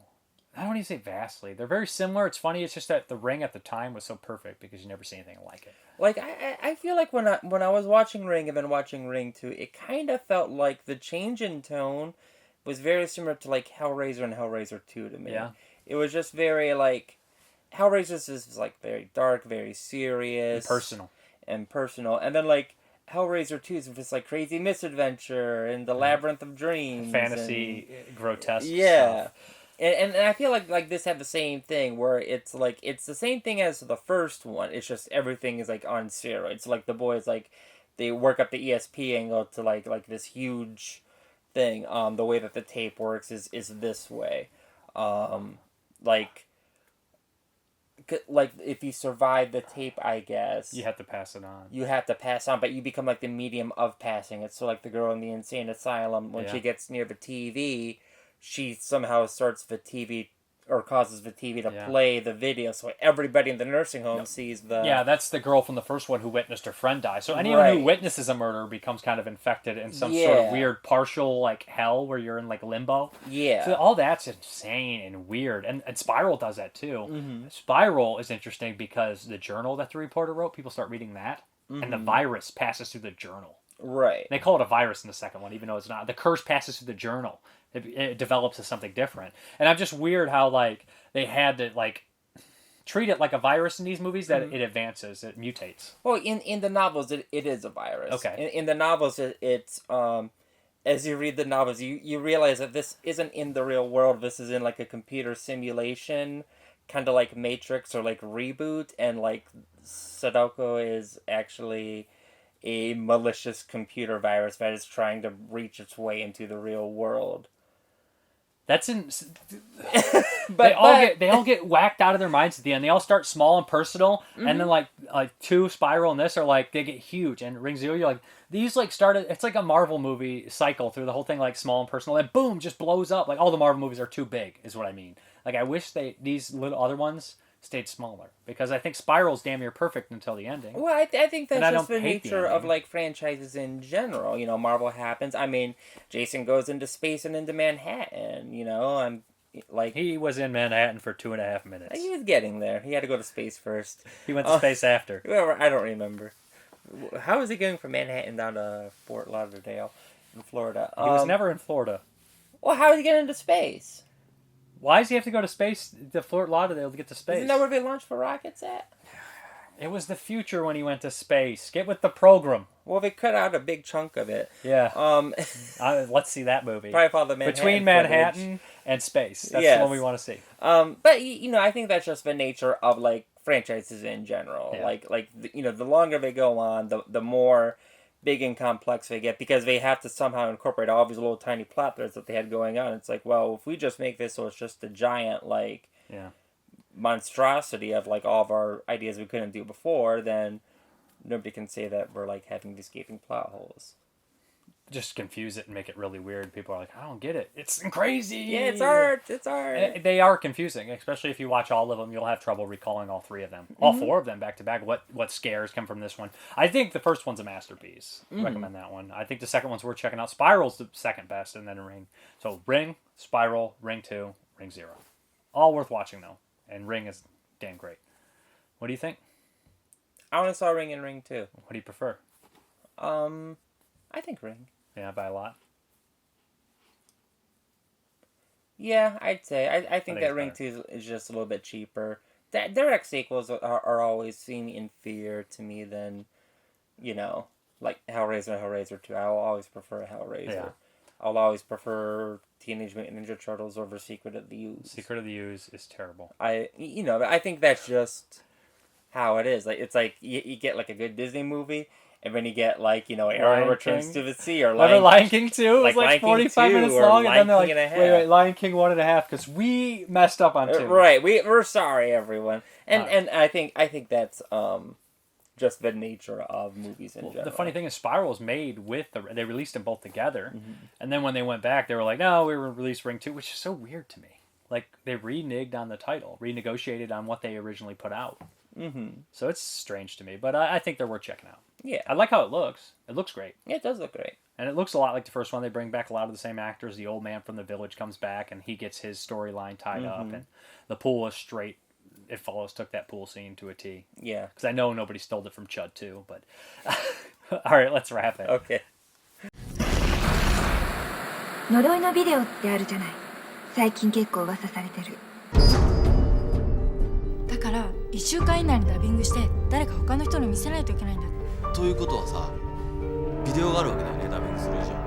I don't even say vastly. They're very similar. It's funny. It's just that the Ring at the time was so perfect because you never see anything like it. Like I feel like when I was watching Ring and then watching Ring 2, it kind of felt like the change in tone was very similar to like Hellraiser and Hellraiser 2 to me. Yeah. It was just very like Hellraiser is like very dark, very serious, and personal, and then like Hellraiser 2 is just like crazy misadventure and the labyrinth of dreams, fantasy, grotesque. Yeah. Stuff. And I feel like this had the same thing where it's like it's the same thing as the first one. It's just everything is like on steroids. Like the boys like they work up the ESP angle to like this huge thing. The way that the tape works is this way. Like if you survive the tape, I guess you have to pass it on. You have to pass on, but you become like the medium of passing it. So like the girl in the insane asylum, when she gets near the TV, she somehow starts the TV or causes the TV to play the video, so everybody in the nursing home sees the... Yeah, that's the girl from the first one who witnessed her friend die. So anyone who witnesses a murder becomes kind of infected in some sort of weird partial, like, hell where you're in, like, limbo. Yeah. So all that's insane and weird. And Spiral does that, too. Mm-hmm. Spiral is interesting because the journal that the reporter wrote, people start reading that, and the virus passes through the journal. Right. They call it a virus in the second one, even though it's not. The curse passes through the journal. It develops as something different. And I'm just weird how, like, they had to, like, treat it like a virus in these movies that it advances, it mutates. Well, in the novels, it is a virus. Okay. In the novels, it's as you read the novels, you realize that this isn't in the real world. This is in, like, a computer simulation, kind of like Matrix or, like, Reboot. And, like, Sadako is actually a malicious computer virus that is trying to reach its way into the real world. That's in. They all get whacked out of their minds at the end. They all start small and personal, and then like 2 Spiral and this are like they get huge. And Ring Zero, you're like these like started. It's like a Marvel movie cycle through the whole thing, like small and personal, and boom, just blows up. Like all the Marvel movies are too big, is what I mean. Like I wish these little other ones stayed smaller because I think Spiral's damn near perfect until the ending. Well, I think that's just the nature of like franchises in general. You know, Marvel happens. I mean, Jason goes into space and into Manhattan. You know, I'm like he was in Manhattan for 2.5 minutes. He was getting there. He had to go to space first. He went to space after. I don't remember. How is he going from Manhattan down to Fort Lauderdale in Florida? He was never in Florida. Well, how did he get into space? Why does he have to go to space, to Fort Lauderdale, to get to space? Isn't that where they launched for rockets at? It was the future when he went to space. Get with the program. Well, they cut out a big chunk of it. Yeah. Let's see that movie. Probably follow the Manhattan Between Manhattan and space. That's the one we want to see. But, you know, I think that's just the nature of, like, franchises in general. Yeah. Like you know, the longer they go on, the more big and complex they get because they have to somehow incorporate all these little tiny plot threads that they had going on. It's like, well, if we just make this so it's just a giant, like, monstrosity of, like, all of our ideas we couldn't do before, then nobody can say that we're, like, having these gaping plot holes. Just confuse it and make it really weird. People are like, I don't get it. It's crazy. Yeah, it's art. It's art. They are confusing, especially if you watch all of them. You'll have trouble recalling all 3 of them. All 4 of them back to back. What scares come from this one? I think the first one's a masterpiece. Recommend that one. I think the second one's worth checking out. Spiral's the second best, and then Ring. So Ring, Spiral, Ring 2, Ring 0. All worth watching, though. And Ring is damn great. What do you think? I only saw Ring and Ring 2. What do you prefer? I think Ring. Yeah, by a lot. Yeah, I'd say. I think that Ring 2 is just a little bit cheaper. Direct sequels are always seen inferior to me than, you know, like Hellraiser and Hellraiser 2. I will always prefer Hellraiser. Yeah. I'll always prefer Teenage Mutant Ninja Turtles over Secret of the Ooze. Secret of the Ooze is terrible. I think that's just how it is. Like it's like you get like a good Disney movie, and then you get like Ariel Returns to the Sea or Lion King 2 was like 45 2 minutes or long, and then they're Lion like, King and a wait, half. Lion King 1.5 because we messed up on 2. Right, we're sorry, everyone, and I think that's just the nature of movies in general. The funny thing is, Spiral was made with they released them both together, and then when they went back, they were like, no, we released Ring 2, which is so weird to me. Like they reneged on the title, renegotiated on what they originally put out. So it's strange to me, but I think they're worth checking out. Yeah, I like how it looks. It looks great. Yeah, it does look great. And it looks a lot like the first one. They bring back a lot of the same actors. The old man from the village comes back, and he gets his storyline tied up. And the pool is straight. It follows took that pool scene to a T. Yeah. Because I know nobody stole it from Chud too, but all right, let's wrap it. Okay. 呪いのビデオってあるじゃない。最近結構噂されてる。だから1週間以内にダビングして誰か他の人に見せないといけないんだ。ということはさ、ビデオがあるわけだよね、ダビングする以上。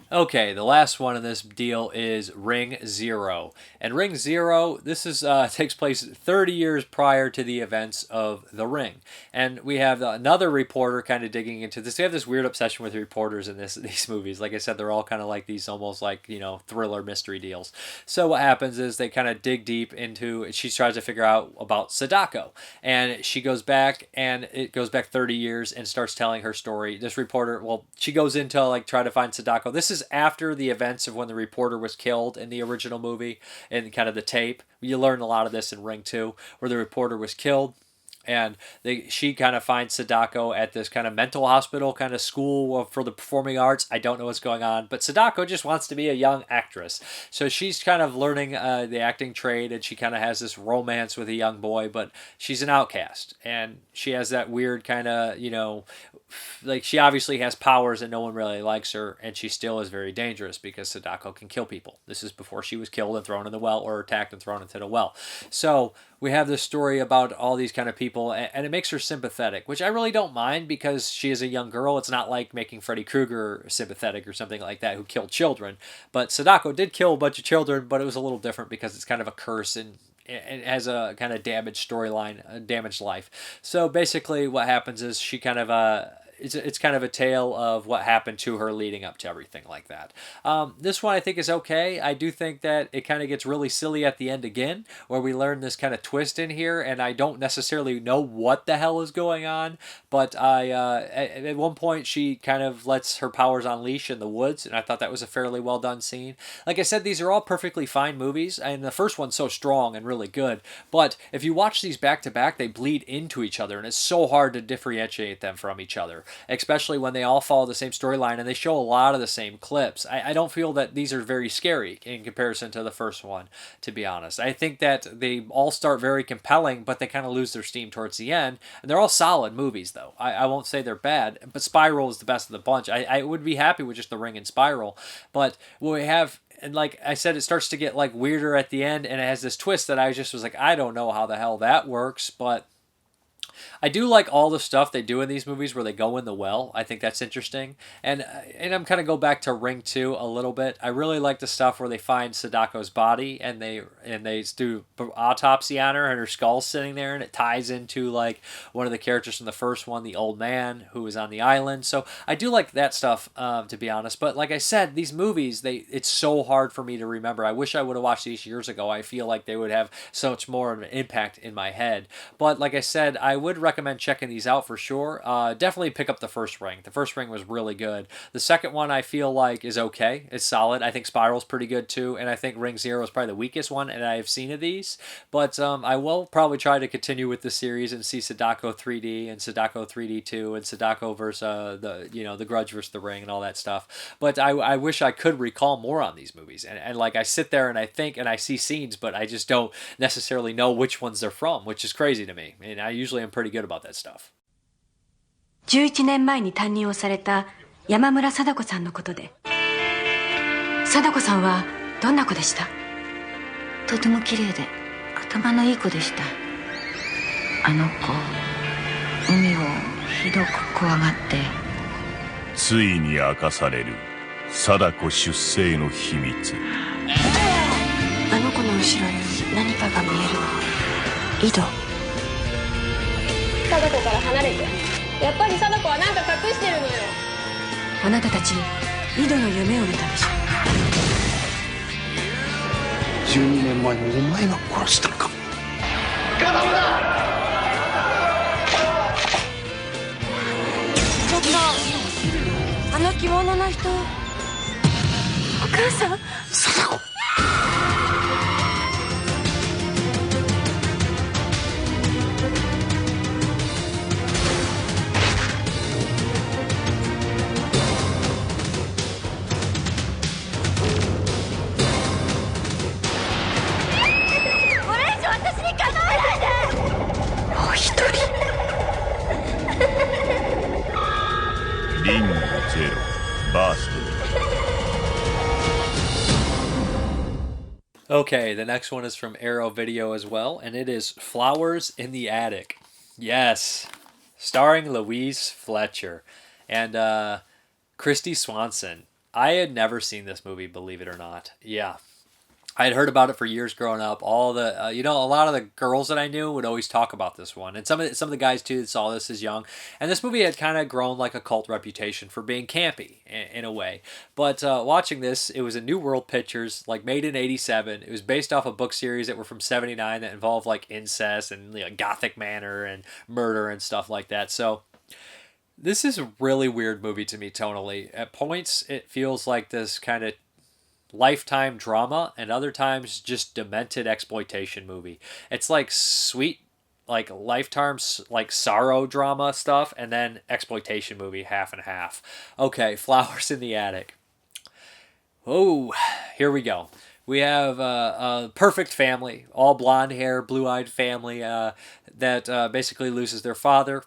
Okay, the last one in this deal is Ring Zero. And Ring Zero, this is takes place 30 years prior to the events of The Ring. And we have another reporter kind of digging into this. We have this weird obsession with reporters in these movies. Like I said, they're all kind of like these almost like, thriller mystery deals. So what happens is they kind of dig deep into, she tries to figure out about Sadako. And she goes back, and it goes back 30 years and starts telling her story. This reporter, she goes into like try to find Sadako. This is after the events of when the reporter was killed in the original movie and kind of the tape. You learn a lot of this in Ring 2, where the reporter was killed. And she kind of finds Sadako at this kind of mental hospital kind of school for the performing arts. I don't know what's going on, but Sadako just wants to be a young actress. So she's kind of learning the acting trade, and she kind of has this romance with a young boy, but she's an outcast. And she has that weird kind of, like she obviously has powers and no one really likes her, and she still is very dangerous because Sadako can kill people. This is before she was killed and thrown in the well, or attacked and thrown into the well. So we have this story about all these kind of people, and it makes her sympathetic, which I really don't mind because she is a young girl. It's not like making Freddy Krueger sympathetic or something like that, who killed children. But Sadako did kill a bunch of children, but it was a little different because it's kind of a curse, and it has a kind of damaged storyline, a damaged life. So basically what happens is she kind of it's kind of a tale of what happened to her leading up to everything like that. This one I think is okay. I do think that it kind of gets really silly at the end again, where we learn this kind of twist in here, and I don't necessarily know what the hell is going on, but at one point she kind of lets her powers unleash in the woods, and I thought that was a fairly well done scene. Like I said, these are all perfectly fine movies, and the first one's so strong and really good, but if you watch these back to back, they bleed into each other, and it's so hard to differentiate them from each other, especially when they all follow the same storyline and they show a lot of the same clips. I don't feel that these are very scary in comparison to the first one, to be honest. I think that they all start very compelling, but they kind of lose their steam towards the end. And they're all solid movies, though. I won't say they're bad, but Spiral is the best of the bunch. I would be happy with just The Ring and Spiral, but what we have... And like I said, it starts to get like weirder at the end, and it has this twist that I just was like, I don't know how the hell that works, but I do like all the stuff they do in these movies where they go in the well. I think that's interesting. And I'm kind of go back to Ring 2 a little bit. I really like the stuff where they find Sadako's body and they do autopsy on her and her skull's sitting there, and it ties into like one of the characters from the first one, the old man who was on the island. So I do like that stuff, to be honest. But like I said, these movies, it's so hard for me to remember. I wish I would have watched these years ago. I feel like they would have so much more of an impact in my head. But like I said, I would recommend recommend checking these out for sure. Definitely pick up the first Ring. The first Ring was really good. The second one I feel like is okay. It's solid. I think Spiral's pretty good too, and I think Ring Zero is probably the weakest one, and I've seen of these. But I will probably try to continue with the series and see Sadako 3D and Sadako 3D 2 and Sadako versus the Grudge versus the Ring and all that stuff. But I wish I could recall more on these movies, and like I sit there and I think and I see scenes, but I just don't necessarily know which ones they're from, which is crazy to me. And I usually am pretty good about that stuff. 11年前に担任をされた山村貞子さんのことで。貞子さんはどんな子でした？とても綺麗で頭のいい子でした。あの子、海をひどく怖がって。ついに明かされる貞子出生の秘密。あの子の後ろに何かが見えるの。井戸。貞子から離れて。やっぱり貞子は何か隠してるのよ。あなたたち井戸の夢を見たでしょ。12年前にお前が殺したのか。ガタだ。ちょっとあの着物の人。お母さん。貞子。リングゼロバースト。Okay, the next one is from Arrow Video as well, and it is Flowers in the Attic. Yes, starring Louise Fletcher and Christy Swanson. I had never seen this movie, believe it or not. Yeah. I had heard about it for years growing up. All the, a lot of the girls that I knew would always talk about this one, and some of the guys too that saw this as young. And this movie had kind of grown like a cult reputation for being campy in a way. But watching this, it was a New World Pictures, like made in '87. It was based off a book series that were from '79 that involved like incest and gothic manor and murder and stuff like that. So this is a really weird movie to me tonally. At points, it feels like this kind of Lifetime drama, and other times just demented exploitation movie. It's like sweet, like Lifetime, like sorrow drama stuff, and then exploitation movie, half and half. Okay, Flowers in the Attic. Oh, here we go. We have a perfect family, all blonde hair, blue-eyed family that basically loses their father,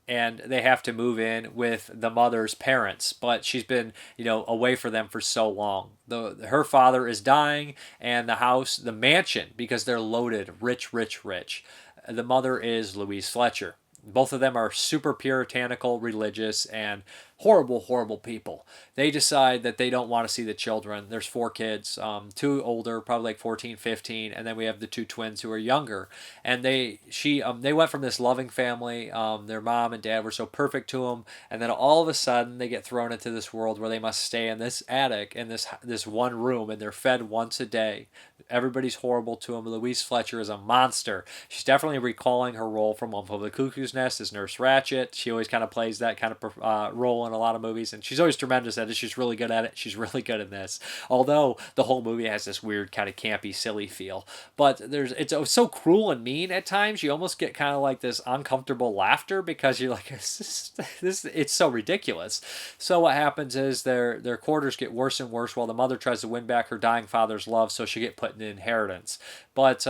and they have to move in with the mother's parents, but she's been, away from them for so long. Her father is dying, and the house, the mansion, because they're loaded, rich. The mother is Louise Fletcher. Both of them are super puritanical, religious, and horrible people. They decide that they don't want to see the children. There's 4 kids, 2 older, probably like 14, 15, and then we have the 2 twins who are younger. And they went from this loving family. Their mom and dad were so perfect to them, and then all of a sudden they get thrown into this world where they must stay in this attic in this one room, and they're fed once a day. Everybody's horrible to them. Louise Fletcher is a monster. She's definitely recalling her role from One Flew Over the Cuckoo's Nest as Nurse Ratched. She always kind of plays that kind of role in a lot of movies, and she's always tremendous at it. She's really good at it. She's really good in this. Although the whole movie has this weird kind of campy, silly feel. But it's so cruel and mean at times. You almost get kind of like this uncomfortable laughter because you're like, it's so ridiculous. So what happens is their quarters get worse and worse while the mother tries to win back her dying father's love so she get put in inheritance. But,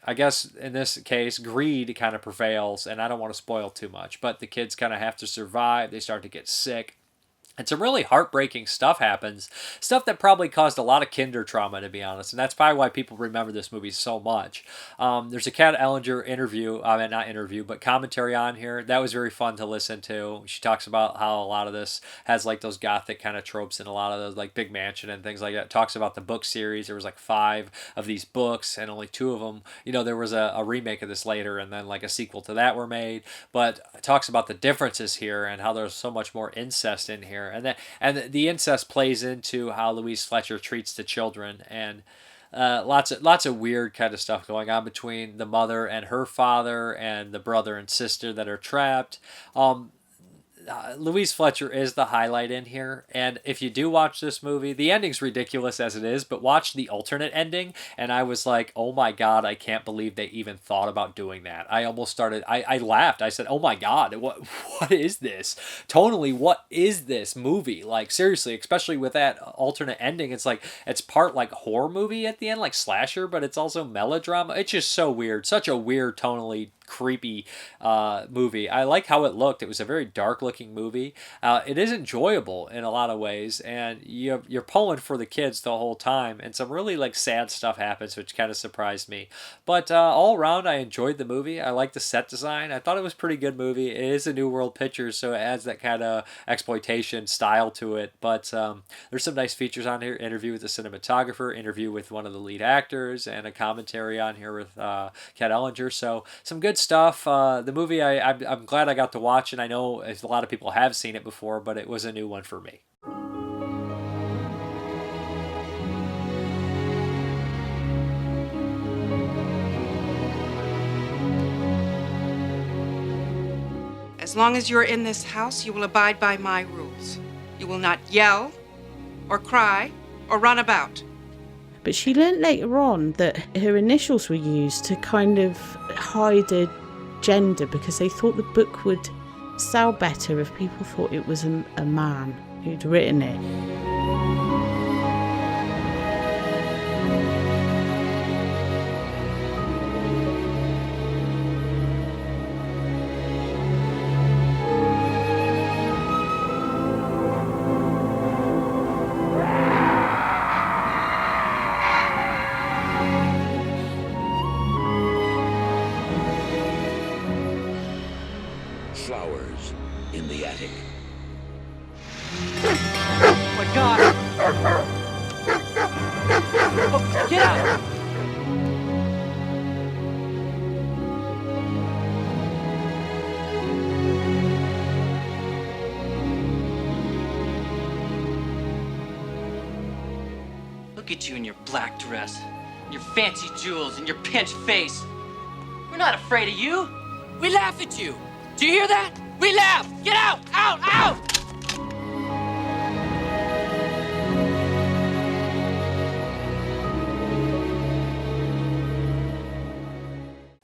I guess in this case, greed kind of prevails, and I don't want to spoil too much, but the kids kind of have to survive. They start to get sick. And some really heartbreaking stuff happens. Stuff that probably caused a lot of kinder trauma, to be honest. And that's probably why people remember this movie so much. There's a Kat Ellinger commentary on here. That was very fun to listen to. She talks about how a lot of this has like those gothic kind of tropes and a lot of those like big mansion and things like that. Talks about the book series. There was like 5 of these books and only 2 of them. There was a remake of this later and then like a sequel to that were made. But it talks about the differences here and how there's so much more incest in here. And the incest plays into how Louise Fletcher treats the children, and lots of weird kind of stuff going on between the mother and her father and the brother and sister that are trapped. Louise Fletcher is the highlight in here, and if you do watch this movie, the ending's ridiculous as it is, but watch the alternate ending, and I was like, oh my god, I can't believe they even thought about doing that. I almost started, I laughed. I said, oh my god, what is this? Tonally, what is this movie? Like, seriously, especially with that alternate ending, it's like, it's part like horror movie at the end, like slasher, but it's also melodrama. It's just so weird. Such a weird, tonally creepy movie. I like how it looked. It was a very dark looking movie. It is enjoyable in a lot of ways, and you're pulling for the kids the whole time, and some really like sad stuff happens, which kind of surprised me. But all around, I enjoyed the movie. I like the set design. I thought it was a pretty good movie. It is a New World Pictures, so it adds that kind of exploitation style to it. But there's some nice features on here. Interview with the cinematographer, interview with one of the lead actors, and a commentary on here with Kat Ellinger. So some good stuff. The movie, I'm glad I got to watch, and I know a lot of people have seen it before, but it was a new one for me. As long as you're in this house, you will abide by my rules. You will not yell, or cry, or run about. But she learnt later on that her initials were used to kind of hide her gender, because they thought the book would sell better if people thought it was a man who'd written it. Flowers in the attic. Oh my god! Oh, get out! Look at you in your black dress, your fancy jewels, and your pinched face. We're not afraid of you. We laugh at you. Do you hear that? We laugh! Get out! Out! Out!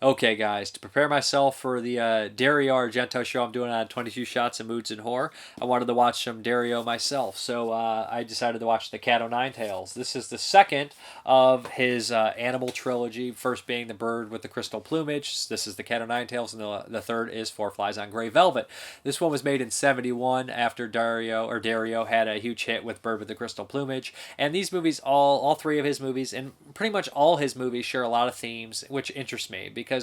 Okay, guys, to prepare myself for the Dario Argento show I'm doing on 22 Shots of Moods and Horror, I wanted to watch some Dario myself, so I decided to watch The Cat o' Nine Tails. This is the second of his animal trilogy, first being The Bird with the Crystal Plumage. This is The Cat o' Nine Tails, and the third is Four Flies on Grey Velvet. This one was made in 1971 after Dario had a huge hit with Bird with the Crystal Plumage, and these movies, all three of his movies, and pretty much all his movies share a lot of themes, which interest me, because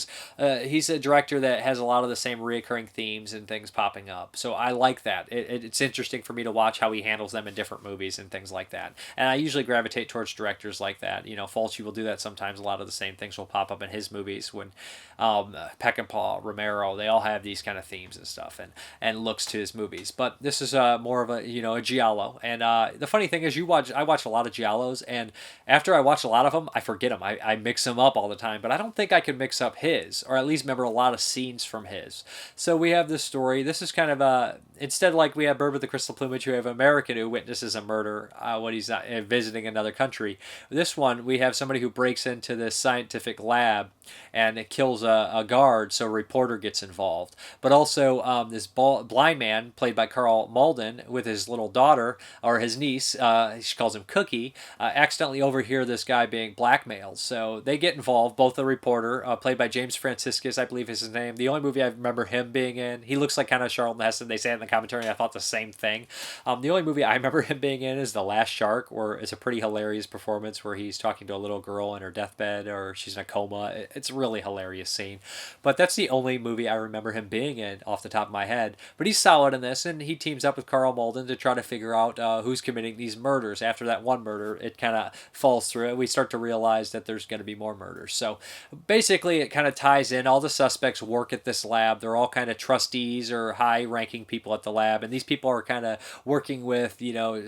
he's a director that has a lot of the same reoccurring themes and things popping up. So I like that. It's interesting for me to watch how he handles them in different movies and things like that. And I usually gravitate towards directors like that. You know, Fulci will do that sometimes. A lot of the same things will pop up in his movies when Peckinpah, Romero, they all have these kind of themes and stuff and looks to his movies. But this is more of a giallo. And the funny thing is, I watch a lot of giallos, and after I watch a lot of them, I forget them. I mix them up all the time, but I don't think I can mix up his, or at least remember a lot of scenes from his. So we have this story. This is kind of instead, like we have Bird with the Crystal Plumage, we have an American who witnesses a murder when he's visiting another country. This one, we have somebody who breaks into this scientific lab and it kills a guard, so a reporter gets involved. But also this blind man, played by Carl Malden, with his little daughter, or his niece, she calls him Cookie, accidentally overhear this guy being blackmailed. So they get involved, both the reporter, played by James Franciscus, I believe is his name. The only movie I remember him being in, he looks like kind of Charlton Heston. They say it in the commentary, and I thought the same thing. The only movie I remember him being in is The Last Shark, where it's a pretty hilarious performance where he's talking to a little girl in her deathbed, or she's in a coma. It's a really hilarious scene. But that's the only movie I remember him being in off the top of my head. But he's solid in this, and he teams up with Carl Malden to try to figure out who's committing these murders. After that one murder, it kind of falls through. We start to realize that there's going to be more murders. So basically, it kind kind of ties in. All the suspects work at this lab. They're all kind of trustees or high-ranking people at the lab, and these people are kind of working with,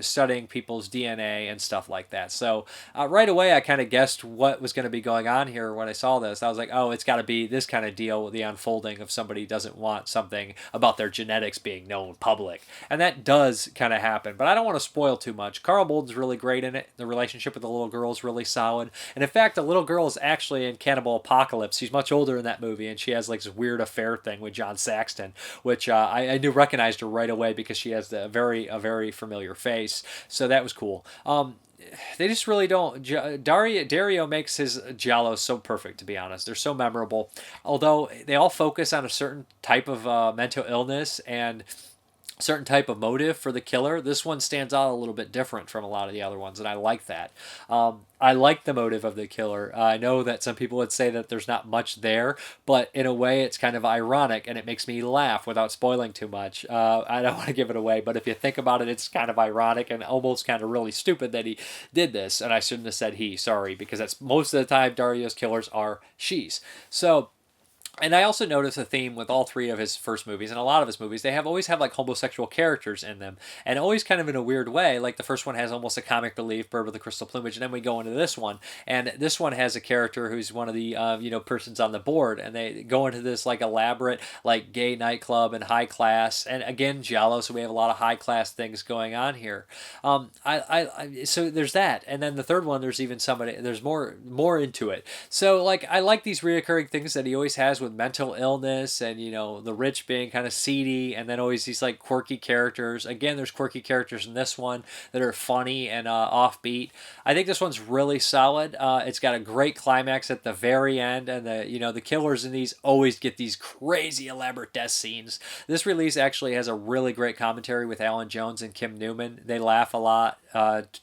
studying people's DNA and stuff like that. So right away, I kind of guessed what was going to be going on here when I saw this. I was like, oh, it's got to be this kind of deal with the unfolding of somebody doesn't want something about their genetics being known public. And that does kind of happen, but I don't want to spoil too much. Carl Bolden's really great in it. The relationship with the little girl is really solid. And in fact, the little girl is actually in Cannibal Apocalypse. She's much older in that movie, and she has like this weird affair thing with John Saxton, which I recognized her right away because she has a very familiar face. So that was cool. They just really don't. Dario makes his giallo so perfect, to be honest. They're so memorable. Although they all focus on a certain type of mental illness and certain type of motive for the killer, this one stands out a little bit different from a lot of the other ones, and I like that. I like the motive of the killer. I know that some people would say that there's not much there, but in a way it's kind of ironic, and it makes me laugh without spoiling too much. I don't want to give it away, but if you think about it, it's kind of ironic and almost kind of really stupid that he did this, and I shouldn't have said he, sorry, because that's most of the time Dario's killers are she's. So, and I also noticed a theme with all three of his first movies, and a lot of his movies, they always have like homosexual characters in them, and always kind of in a weird way. Like the first one has almost a comic relief, Bird with the Crystal Plumage, and then we go into this one, and this one has a character who's one of the persons on the board, and they go into this like elaborate like gay nightclub and high class, and again giallo, so we have a lot of high class things going on here. So there's that, and then the third one, there's more into it. So like I like these reoccurring things that he always has with mental illness and the rich being kind of seedy, and then always these like quirky characters. Again, there's quirky characters in this one that are funny and offbeat. I think this one's really solid. It's got a great climax at the very end, and the killers in these always get these crazy elaborate death scenes. This release actually has a really great commentary with Alan Jones and Kim Newman. They laugh a lot,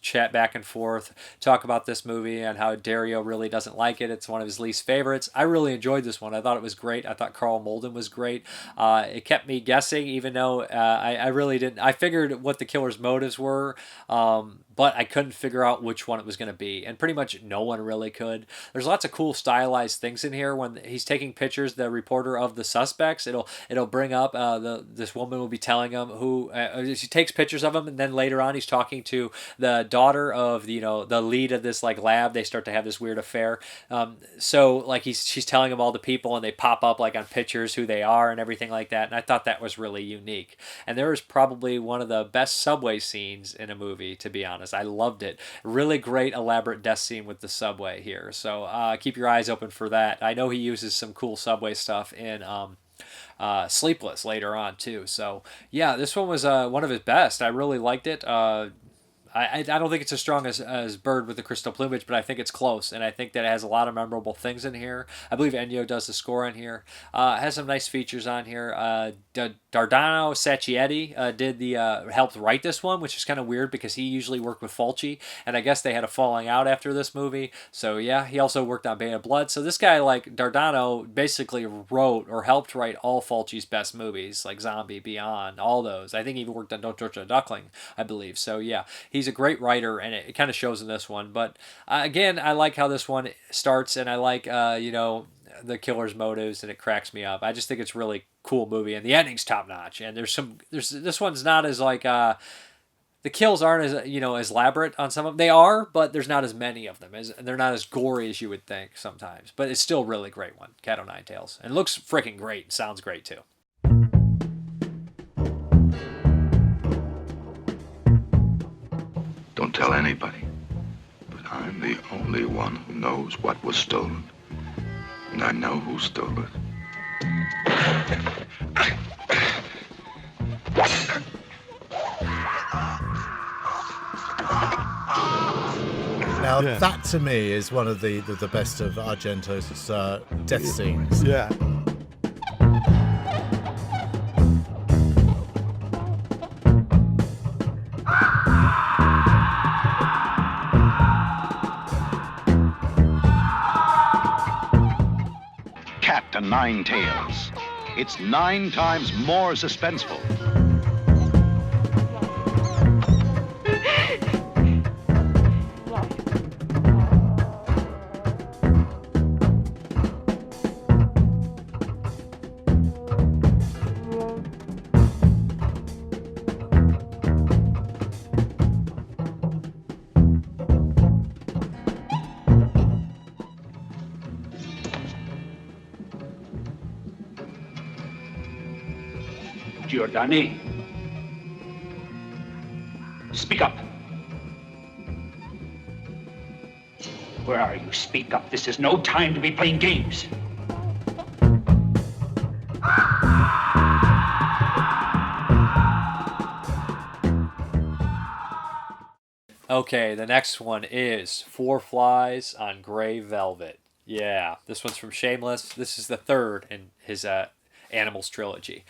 chat back and forth, talk about this movie and how Dario really doesn't like it. It's one of his least favorites. I really enjoyed this one. I thought it was great. I thought Carl Bolden was great. It kept me guessing, even though I really didn't. I figured what the killer's motives were, but I couldn't figure out which one it was going to be, and pretty much no one really could. There's lots of cool stylized things in here. When he's taking pictures, the reporter of the suspects, it'll bring up this woman will be telling him who she takes pictures of him, and then later on he's talking to the daughter of the lead of this like lab. They start to have this weird affair. So like she's telling him all the people, and they pop up like on pictures who they are and everything like that. And I thought that was really unique. And there is probably one of the best subway scenes in a movie, to be honest. I loved it. Really great elaborate death scene with the subway here. So keep your eyes open for that. I know he uses some cool subway stuff in Sleepless later on too. So yeah, this one was one of his best. I really liked it. I don't think it's as strong as Bird with the Crystal Plumage, but I think it's close, and I think that it has a lot of memorable things in here. I believe Ennio does the score in here. It has some nice features on here. Dardano Sacchietti helped write this one, which is kind of weird because he usually worked with Fulci, and I guess they had a falling out after this movie. So yeah, he also worked on Bay of Blood. So this guy, like Dardano, basically wrote or helped write all Fulci's best movies, like Zombie, Beyond, all those. I think he even worked on Don't Torture a Duckling, I believe. So yeah, he's a great writer, and it kind of shows in this one. But again, I like how this one starts, and I like the killer's motives, and it cracks me up. I just think it's a really cool movie, and the ending's top notch. And this one's not as like the kills aren't as as elaborate on some of them. They are, but there's not as many of them, and they're not as gory as you would think sometimes. But it's still a really great one, Cat o' Nine Tails, and it looks freaking great. And sounds great too. Don't tell anybody, but I'm the only one who knows what was stolen. And I know who stole it. Now, that to me is one of the best of Argento's death scenes. Yeah. Cat o' Nine Tails. It's 9 times more suspenseful. Danny. Speak up. Where are you? Speak up. This is no time to be playing games. Okay, the next one is Four Flies on Grey Velvet. Yeah, this one's from Shameless. This is the third in his Animals trilogy.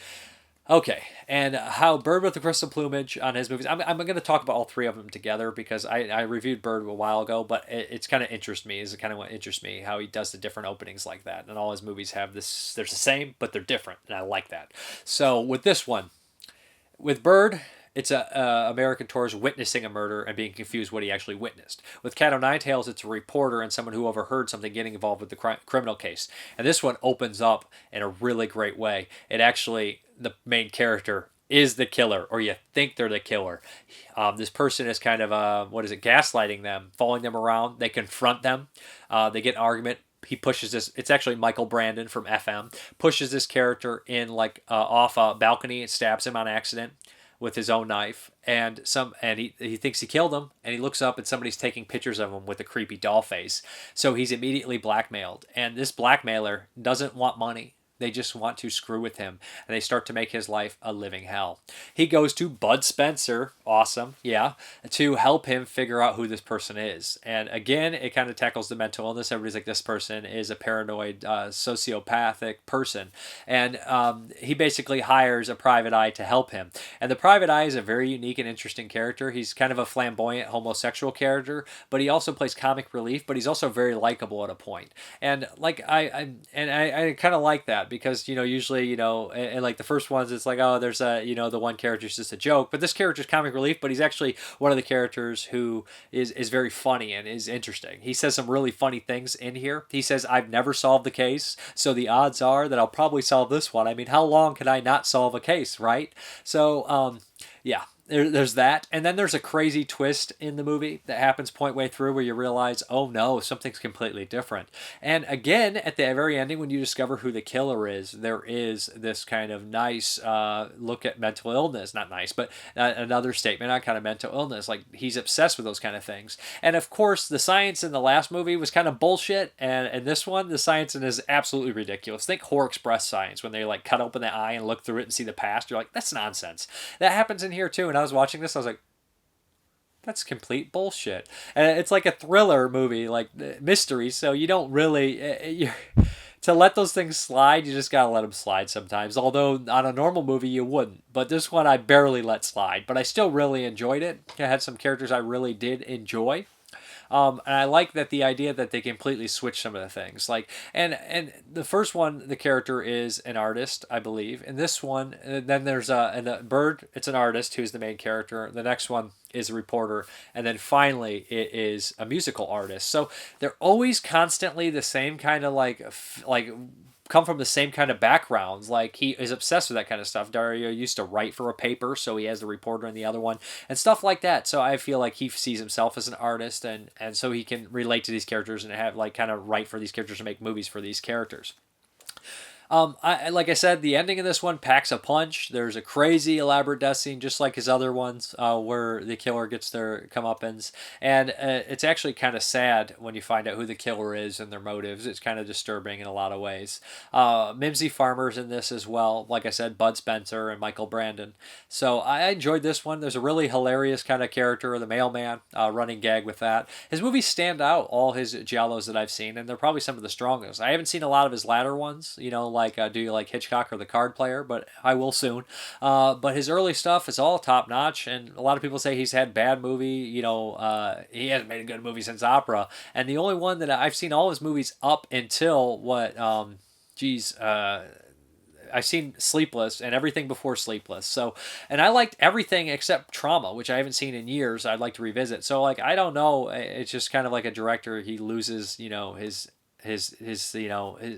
Okay, and how Bird with the Crystal Plumage on his movies. I'm going to talk about all three of them together because I reviewed Bird a while ago, but it's kind of interests me. Is kind of what interests me, how he does the different openings like that. And all his movies have this, they're the same, but they're different, and I like that. So with this one, with Bird, it's a American tourist witnessing a murder and being confused what he actually witnessed. With Cat o' Nine Tails, it's a reporter and someone who overheard something getting involved with the criminal case. And this one opens up in a really great way. It actually, the main character is the killer, or you think they're the killer. This person is kind of, gaslighting them, following them around. They confront them. They get an argument. He pushes this, it's actually Michael Brandon from FM, pushes this character in off a balcony and stabs him on accident with his own knife, and he thinks he killed him, and he looks up and somebody's taking pictures of him with a creepy doll face. So he's immediately blackmailed, and this blackmailer doesn't want money. They just want to screw with him, and they start to make his life a living hell. He goes to Bud Spencer, awesome, yeah, to help him figure out who this person is. And again, it kind of tackles the mental illness. Everybody's like, this person is a paranoid, sociopathic person. And he basically hires a private eye to help him. And the private eye is a very unique and interesting character. He's kind of a flamboyant homosexual character, but he also plays comic relief, but he's also very likable at a point. And I kind of like that. Because, usually, and like the first ones, it's like, oh, there's the one character's just a joke. But this character's comic relief, but he's actually one of the characters who is very funny and is interesting. He says some really funny things in here. He says, I've never solved the case, so the odds are that I'll probably solve this one. I mean, how long can I not solve a case, right? So, yeah. There's that, and then there's a crazy twist in the movie that happens partway through where you realize, oh no, something's completely different. And again, at the very ending, when you discover who the killer is, there is this kind of nice look at mental illness. Not nice, but another statement on kind of mental illness. Like, he's obsessed with those kind of things. And of course, the science in the last movie was kind of bullshit, and in this one, the science in it is absolutely ridiculous. Think Horror Express science, when they cut open the eye and look through it and see the past. You're like, that's nonsense. That happens in here too, and I was watching this, I was like, that's complete bullshit. And it's like a thriller movie, like mystery, so you don't really... to let those things slide, you just gotta let them slide sometimes. Although on a normal movie, you wouldn't. But this one, I barely let slide. But I still really enjoyed it. It had some characters I really did enjoy. And I like that the idea that they completely switch some of the things. And the first one, the character is an artist, I believe. In this one, then there's a Bird, it's an artist who's the main character. The next one is a reporter. And then finally, it is a musical artist. So they're always constantly the same kind of come from the same kind of backgrounds. Like, he is obsessed with that kind of stuff. Dario used to write for a paper, so he has the reporter in the other one and stuff like that. So I feel like he sees himself as an artist, and so he can relate to these characters and have kind of write for these characters and make movies for these characters. Like I said, the ending of this one packs a punch. There's a crazy elaborate death scene, just like his other ones, where the killer gets their comeuppance. And it's actually kind of sad when you find out who the killer is and their motives. It's kind of disturbing in a lot of ways. Mimsy Farmer's in this as well. Like I said, Bud Spencer and Michael Brandon. So I enjoyed this one. There's a really hilarious kind of character, the mailman, running gag with that. His movies stand out, all his giallos that I've seen, and they're probably some of the strongest. I haven't seen a lot of his latter ones, do you like Hitchcock or The Card Player, but I will soon. But his early stuff is all top notch, and a lot of people say he's had bad movie. He hasn't made a good movie since Opera, and the only one that I've seen all his movies up until I've seen Sleepless and everything before Sleepless. So, and I liked everything except Trauma, which I haven't seen in years. I'd like to revisit. So, I don't know. It's just kind of like a director. He loses, his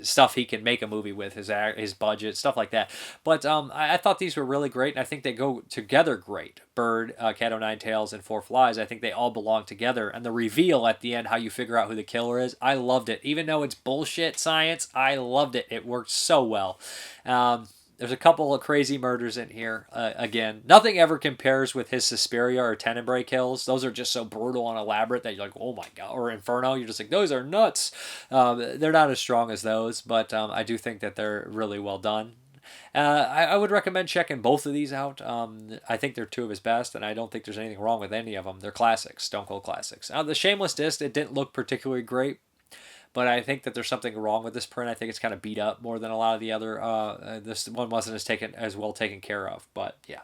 stuff he can make a movie with, his budget, stuff like that. But I thought these were really great, and I think they go together great. Bird, Cat o' Nine Tails, and Four Flies, I think they all belong together. And the reveal at the end, how you figure out who the killer is, I loved it. Even though it's bullshit science, I loved it. It worked so well. There's a couple of crazy murders in here. Again, nothing ever compares with his Suspiria or Tenebrae kills. Those are just so brutal and elaborate that you're like, oh my god. Or Inferno, you're just like, those are nuts. They're not as strong as those, but I do think that they're really well done. I would recommend checking both of these out. I think they're two of his best, and I don't think there's anything wrong with any of them. They're classics, Stone Cold classics. The Shameless disc, it didn't look particularly great, but I think that there's something wrong with this print. I think it's kind of beat up more than a lot of the other. This one wasn't as well taken care of, but yeah.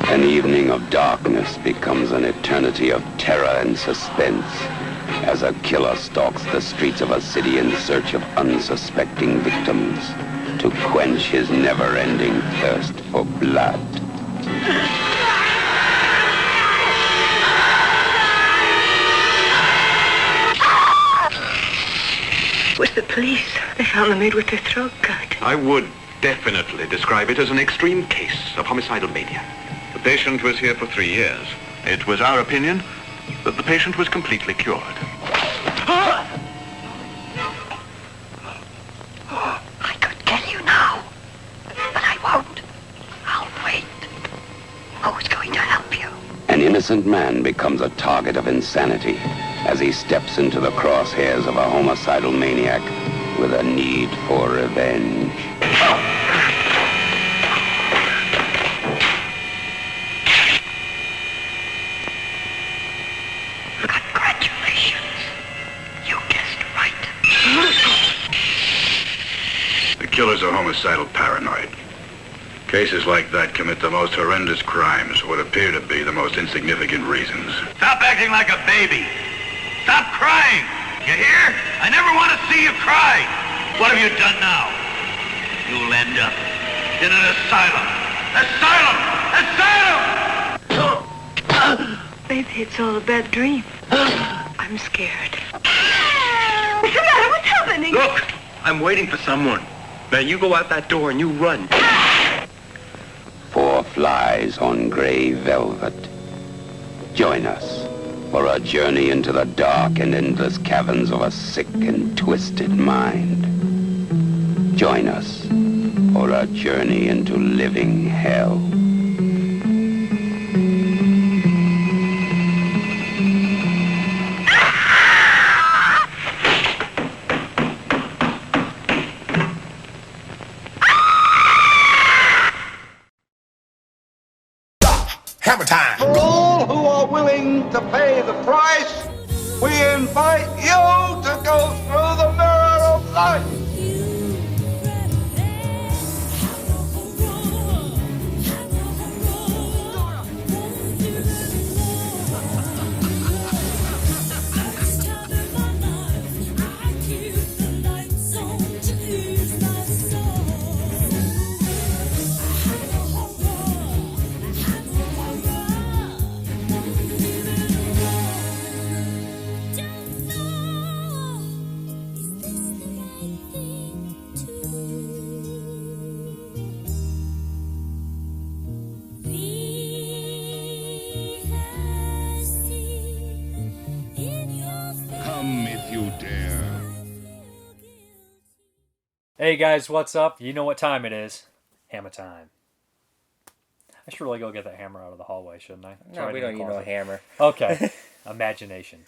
An evening of darkness becomes an eternity of terror and suspense as a killer stalks the streets of a city in search of unsuspecting victims to quench his never-ending thirst for blood. With the police, they found the maid with her throat cut. I would definitely describe it as an extreme case of homicidal mania. The patient was here for 3 years. It was our opinion that the patient was completely cured. I could kill you now, but I won't. I'll wait. Who's going to help you? An innocent man becomes a target of insanity as he steps into the crosshairs of a homicidal maniac with a need for revenge. Congratulations. You guessed right. The killers are homicidal paranoid. Cases like that commit the most horrendous crimes for what appear to be the most insignificant reasons. Stop acting like a baby. Stop crying. You hear? I never want to see you cry. What have you done now? You'll end up in an asylum. Asylum! Asylum! Maybe it's all a bad dream. I'm scared. What's the matter? What's happening? Look, I'm waiting for someone. Now you go out that door and you run. 4 flies on gray velvet. Join us for a journey into the dark and endless caverns of a sick and twisted mind. Join us for a journey into living hell. Hammer time! For all who are willing to pay the price, we invite you to go through the mirror of life. Hey guys, what's up? You know what time it is. Hammer time. I should really go get that hammer out of the hallway, shouldn't I? No, we don't need no hammer. Okay. Imagination.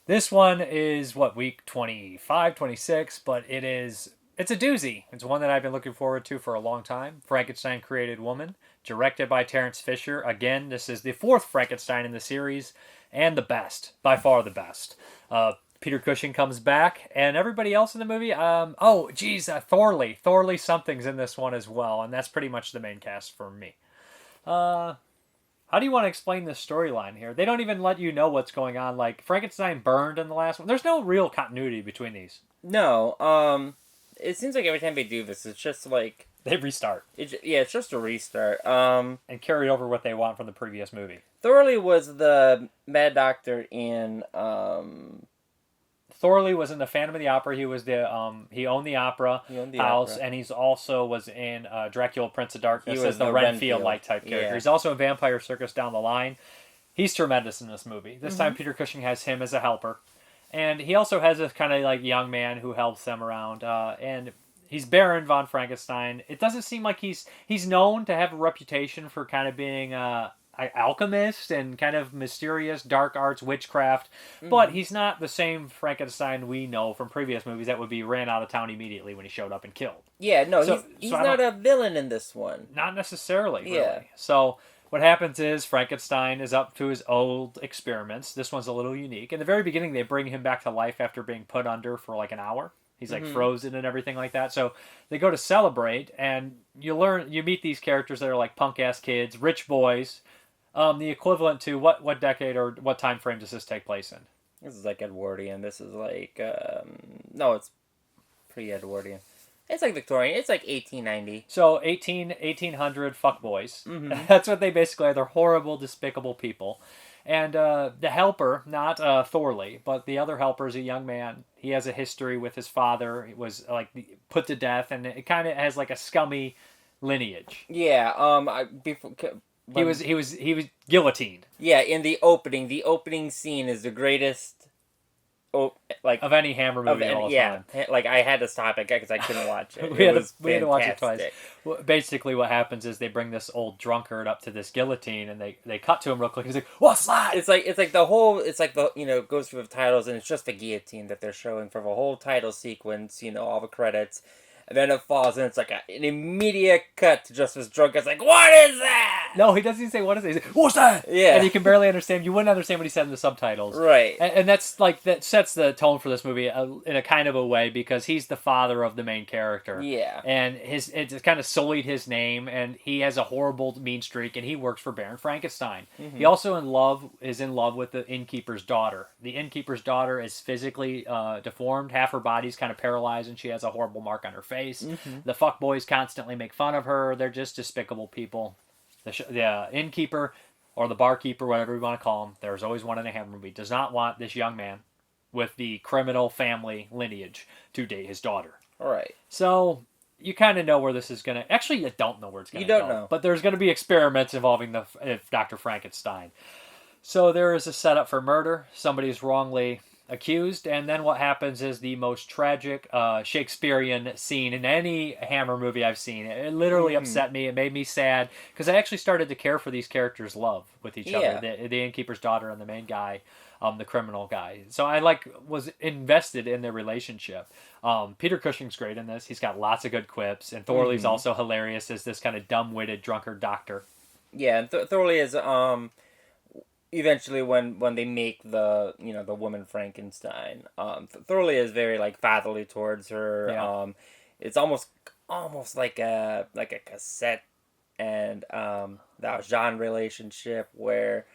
This one is, week 25, 26, but it's a doozy. It's one that I've been looking forward to for a long time. Frankenstein Created Woman, directed by Terrence Fisher. Again, this is the 4th Frankenstein in the series, and the best. By far the best. Peter Cushing comes back, and everybody else in the movie, Thorley something's in this one as well, and that's pretty much the main cast for me. How do you want to explain this storyline here? They don't even let you know what's going on. Like, Frankenstein burned in the last one. There's no real continuity between these. No, it seems like every time they do this, it's just like... They restart. It's just a restart. And carry over what they want from the previous movie. Thorley was the Mad Doctor in... Thorley was in the Phantom of the Opera. He was he owned the opera house, and he's also was in Dracula, Prince of Darkness as the Renfield-like type character. Yeah. He's also in Vampire Circus down the line. He's tremendous in this movie. This time Peter Cushing has him as a helper, And he also has this kind of like young man who helps them around, and he's Baron von Frankenstein. It doesn't seem like he's known to have a reputation for kind of being an alchemist and kind of mysterious dark arts witchcraft, but he's not the same Frankenstein we know from previous movies that would be ran out of town immediately when he showed up and killed. Yeah, no, he's not a villain in this one. Not necessarily, really. Yeah. So what happens is Frankenstein is up to his old experiments. This one's a little unique. In the very beginning, they bring him back to life after being put under for like an hour. He's like frozen and everything like that. So they go to celebrate, and you meet these characters that are like punk ass kids, rich boys. The equivalent to what decade or what time frame does this take place in? This is like Edwardian. This is like no, it's pre-Edwardian. It's like Victorian. It's like 1890. So 1800 fuckboys. That's what they basically are. They're horrible, despicable people. And the helper, not Thorley, but the other helper is a young man. He has a history with his father. He was like put to death, and it kind of has like a scummy lineage. Yeah. He was guillotined. Yeah, in the opening scene is the greatest. Of any Hammer movie of all time. Like I had to stop it because I couldn't watch it. we had to watch it twice. Well, basically, what happens is they bring this old drunkard up to this guillotine, and they cut to him real quick. He's like, "What's that?" It's like goes through the titles, and it's just the guillotine that they're showing for the whole title sequence. All the credits. And then it falls, and it's like an immediate cut to just this drunk guy's like, "What is that?" No, he doesn't even say, "What is it?" He's like, "What's that?" Yeah. And you can barely understand. You wouldn't understand what he said in the subtitles. Right. And that's like, that sets the tone for this movie in a kind of a way, because he's the father of the main character. Yeah. And it's kind of sullied his name, and he has a horrible mean streak, and he works for Baron Frankenstein. He also is in love with the innkeeper's daughter. The innkeeper's daughter is physically deformed. Half her body's kind of paralyzed, and she has a horrible mark on her face. The fuckboys constantly make fun of her. They're just despicable people. The innkeeper, or the barkeeper, whatever we want to call him, there's always one in a Hammer movie, does not want this young man with the criminal family lineage to date his daughter. All right. So you kind of know where this is going to... Actually, you don't know where it's going to go. You don't know. But there's going to be experiments involving Dr. Frankenstein. So there is a setup for murder. Somebody's wrongly accused, and then what happens is the most tragic Shakespearean scene in any Hammer movie I've seen. It literally upset me. It made me sad, because I actually started to care for these characters' love with each other. The innkeeper's daughter and the main guy, the criminal guy. So I was invested in their relationship. Peter Cushing's great in this. He's got lots of good quips, and Thorley's also hilarious as this kind of dumb-witted drunkard doctor. Yeah, and Thorley is eventually when they make the the woman Frankenstein, Thorley is very like fatherly towards her. Yeah. It's almost like a cassette and Valjean relationship where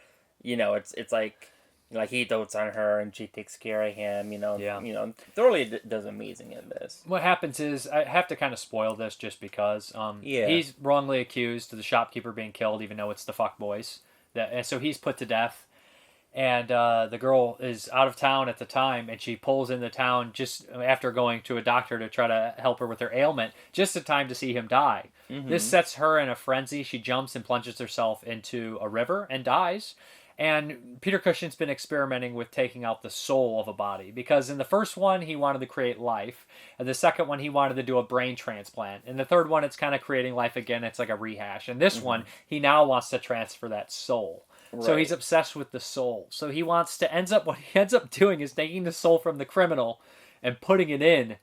it's like he dotes on her and she takes care of him. Thorley does amazing in this. What happens is, I have to kind of spoil this just because he's wrongly accused of the shopkeeper being killed, even though it's the fuckboys. And so he's put to death, and the girl is out of town at the time, and she pulls into town just after going to a doctor to try to help her with her ailment, just in time to see him die. This sets her in a frenzy. She jumps and plunges herself into a river and dies. And Peter Cushing's been experimenting with taking out the soul of a body, because in the first one, he wanted to create life. And the second one, he wanted to do a brain transplant. And the third one, it's kind of creating life again. It's like a rehash. And this one, he now wants to transfer that soul. Right. So he's obsessed with the soul. So what he ends up doing is taking the soul from the criminal and putting it in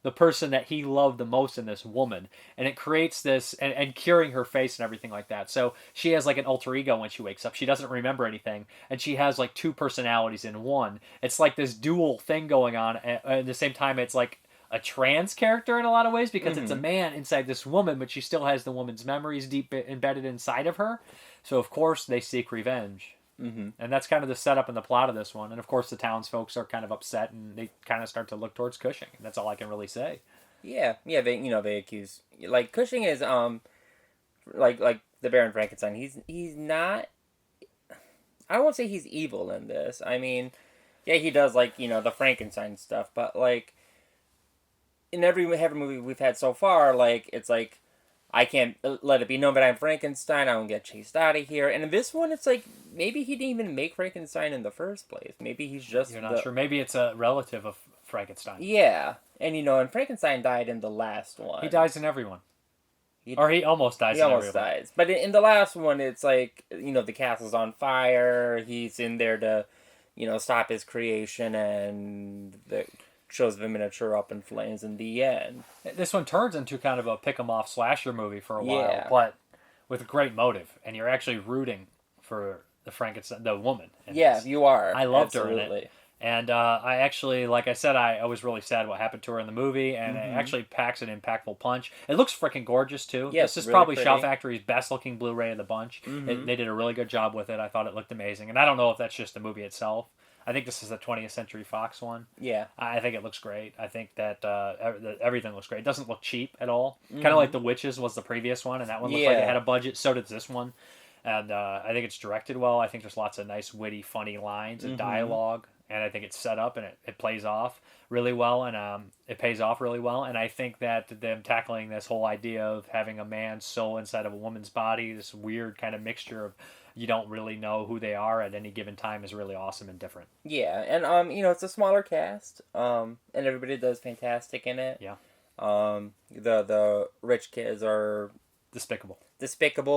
the person that he loved the most in this woman. And it creates this, and curing her face and everything like that. So she has like an alter ego when she wakes up. She doesn't remember anything. And she has like two personalities in one. It's like this dual thing going on. At the same time, it's like a trans character in a lot of ways, because it's a man inside this woman, but she still has the woman's memories deep embedded inside of her. So of course they seek revenge. And that's kind of the setup and the plot of this one. And of course the townsfolk are kind of upset, and they kind of start to look towards Cushing. That's all I can really say. Yeah, they accuse, like, Cushing is like the Baron Frankenstein. He's not, I won't say he's evil in this. I mean, yeah, he does like the Frankenstein stuff, but like in every Hammer movie we've had so far, like it's like I can't let it be known that I'm Frankenstein. I won't get chased out of here. And in this one, it's like, maybe he didn't even make Frankenstein in the first place. Maybe he's just... You're not sure. Maybe it's a relative of Frankenstein. Yeah. And, and Frankenstein died in the last one. He dies in every one. Or he almost dies in every one. He almost dies. But in the last one, it's like, the castle's on fire. He's in there to, stop his creation, and shows the miniature up in flames in the end. This one turns into kind of a pick-em-off slasher movie for a while, but with a great motive, and you're actually rooting for the Frankenstein, the woman. Yeah, you are. I loved her in it. And I actually, like I said, I was really sad what happened to her in the movie, and it actually packs an impactful punch. It looks freaking gorgeous, too. Yes, this is really probably pretty. Shout Factory's best-looking Blu-ray of the bunch. They did a really good job with it. I thought it looked amazing. And I don't know if that's just the movie itself. I think this is the 20th Century Fox one. Yeah. I think it looks great. I think that everything looks great. It doesn't look cheap at all. Kind of like The Witches was the previous one, and that one looked like it had a budget. So does this one. And I think it's directed well. I think there's lots of nice, witty, funny lines and dialogue. And I think it's set up and it plays off really well, and it pays off really well. And I think that them tackling this whole idea of having a man's soul inside of a woman's body, this weird kind of mixture of you don't really know who they are at any given time, is really awesome and different. Yeah, and it's a smaller cast, and everybody does fantastic in it. Yeah. The rich kids are despicable,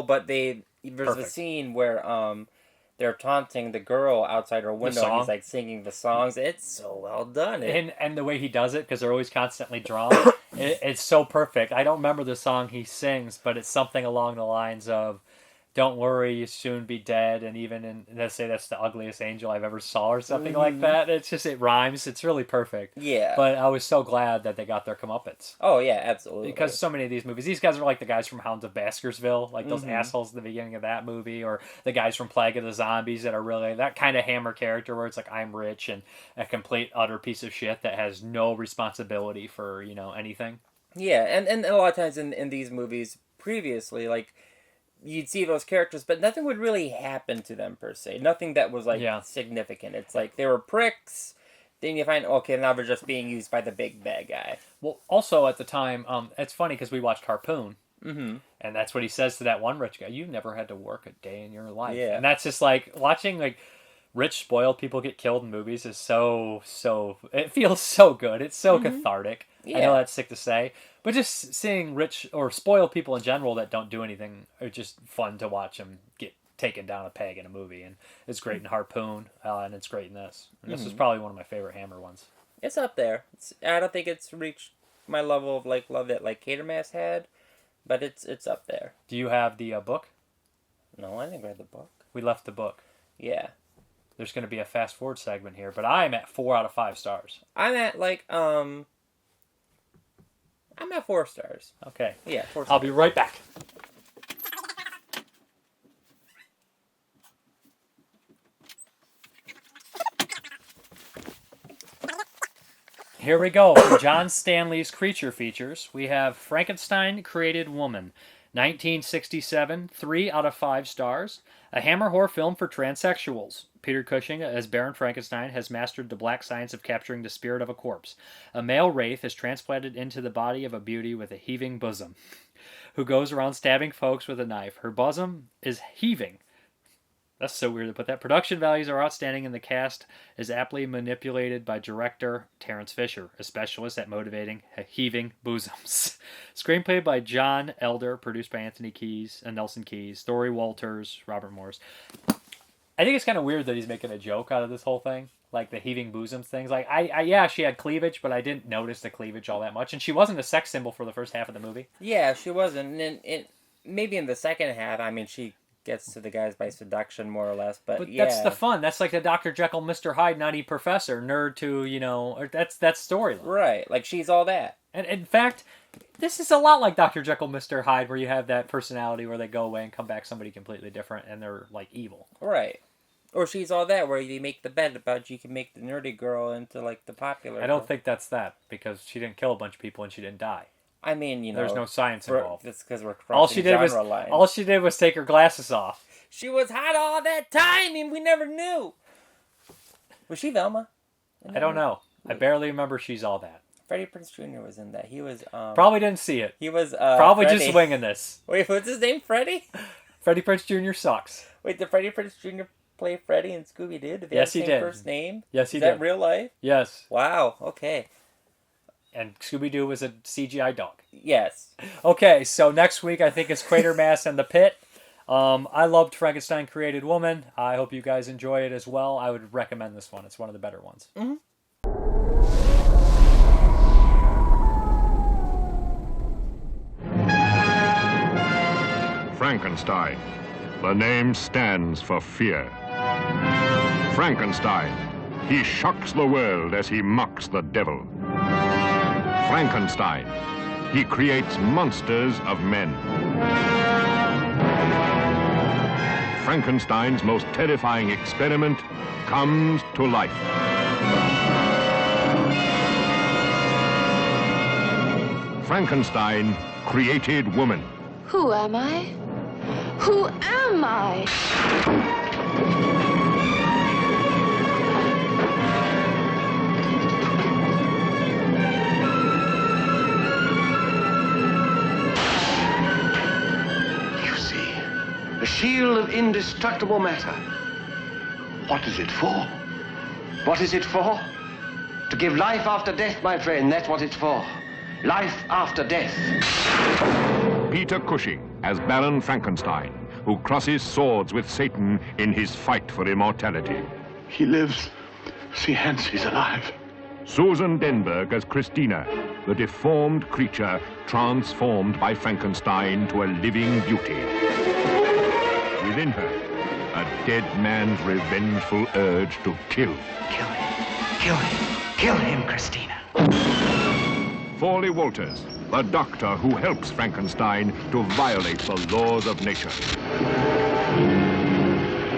but there's a scene where they're taunting the girl outside her window, and he's like singing the songs. It's so well done. And the way he does it, because they're always constantly drawn, it's so perfect. I don't remember the song he sings, but it's something along the lines of, "Don't worry, you soon be dead," and even let's say that's the ugliest angel I've ever saw, or something like that. It rhymes. It's really perfect. Yeah. But I was so glad that they got their comeuppance. Oh yeah, absolutely. Because so many of these movies, these guys are like the guys from Hounds of Baskerville, like those assholes at the beginning of that movie, or the guys from Plague of the Zombies that are really that kind of Hammer character where it's like, I'm rich and a complete utter piece of shit that has no responsibility for anything. Yeah, and a lot of times in these movies previously, like, you'd see those characters, but nothing would really happen to them per se. Nothing that was significant. It's like they were pricks. Then you find, okay, now they're just being used by the big bad guy. Well, also at the time, it's funny because we watched Harpoon, and that's what he says to that one rich guy: "You never had to work a day in your life." Yeah. And that's just like watching like rich spoiled people get killed in movies is so it feels so good. It's so cathartic. Yeah. I know that's sick to say, but just seeing rich or spoiled people in general that don't do anything are just fun to watch them get taken down a peg in a movie. And it's great in Harpoon, and it's great in this. And this is probably one of my favorite Hammer ones. It's up there. I don't think it's reached my level of love that Catermass had, but it's up there. Do you have the book? No, I didn't read the book. We left the book. Yeah. There's going to be a fast forward segment here, but I'm at 4 out of 5 stars. I'm at I'm at 4 stars. Okay. Yeah, 4 stars. I'll be right back. Here we go. From John Stanley's Creature Features, we have Frankenstein Created Woman, 1967, 3 out of 5 stars. A Hammer horror film for transsexuals. Peter Cushing, as Baron Frankenstein, has mastered the black science of capturing the spirit of a corpse. A male wraith is transplanted into the body of a beauty with a heaving bosom, who goes around stabbing folks with a knife. Her bosom is heaving. That's so weird to put that. Production values are outstanding, and the cast is aptly manipulated by director Terrence Fisher, a specialist at motivating heaving bosoms. Screenplay by John Elder, produced by Anthony Keys and Nelson Keys, Story Walters, Robert Morris. I think it's kind of weird that he's making a joke out of this whole thing, like the heaving bosoms things. Like, yeah, she had cleavage, but I didn't notice the cleavage all that much, and she wasn't a sex symbol for the first half of the movie. Yeah, she wasn't, and maybe in the second half, I mean, she gets to the guys by seduction, more or less, but yeah. That's the fun. That's like the Dr. Jekyll, Mr. Hyde, nutty professor, nerd to, that's storyline. Right, like she's all that. And in fact, this is a lot like Dr. Jekyll, Mr. Hyde, where you have that personality where they go away and come back somebody completely different, and they're, like, evil. Right. Or she's all that, where you make the bet about you can make the nerdy girl into, like, the popular I don't think that's that, because she didn't kill a bunch of people and she didn't die. I mean, there's no science involved. That's because we're crossing genre lines. All she did was take her glasses off. She was hot all that time, and we never knew. Was she Velma? I don't know. I barely remember She's All That. Freddie Prinze Jr. was in that. He was Probably didn't see it. He was probably Freddy. just winging this. Wait, what's his name? Freddie? Freddie Prinze Jr. sucks. Wait, did Freddie Prinze Jr. play Freddy in Scooby-Doo? Did they Yes, have he the same did. first name? Yes, he Is did. that real life? Yes. Wow. Okay. And Scooby-Doo was a CGI dog. Yes. Okay, so next week I think it's Quatermass and the Pit. I loved Frankenstein Created Woman. I hope you guys enjoy it as well. I would recommend this one. It's one of the better ones. Mm-hmm. Frankenstein. The name stands for fear. Frankenstein. He shocks the world as he mocks the devil. Frankenstein. He creates monsters of men. Frankenstein's most terrifying experiment comes to life. Frankenstein created woman. Who am I? Who am I? You see, a shield of indestructible matter. What is it for? What is it for? To give life after death, my friend. That's what it's for. Life after death. Peter Cushing as Baron Frankenstein, who crosses swords with Satan in his fight for immortality. He lives. See, hence he's alive. Susan Denberg as Christina, the deformed creature transformed by Frankenstein to a living beauty. Within her, a dead man's revengeful urge to kill. Kill him. Kill him. Kill him, Christina. Foley Walters, the doctor who helps Frankenstein to violate the laws of nature.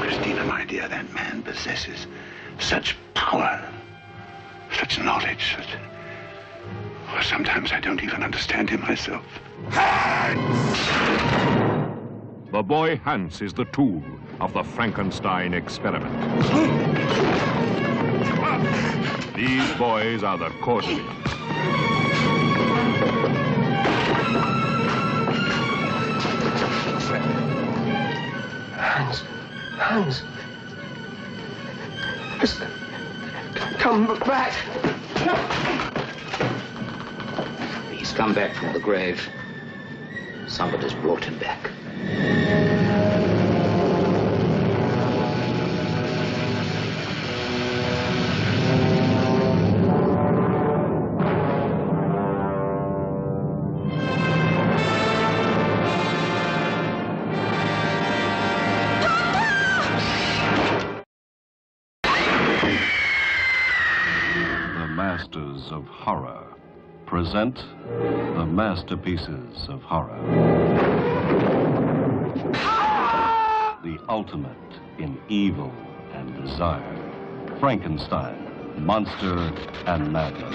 Christina, my dear, that man possesses such power, such knowledge, that well, sometimes I don't even understand him myself. The boy Hans is the tool of the Frankenstein experiment. These boys are the Cordelians. Hans. Just come back. He's come back from the grave. Somebody's brought him back. Masters of Horror present the masterpieces of horror. The ultimate in evil and desire. Frankenstein, Monster and Madman.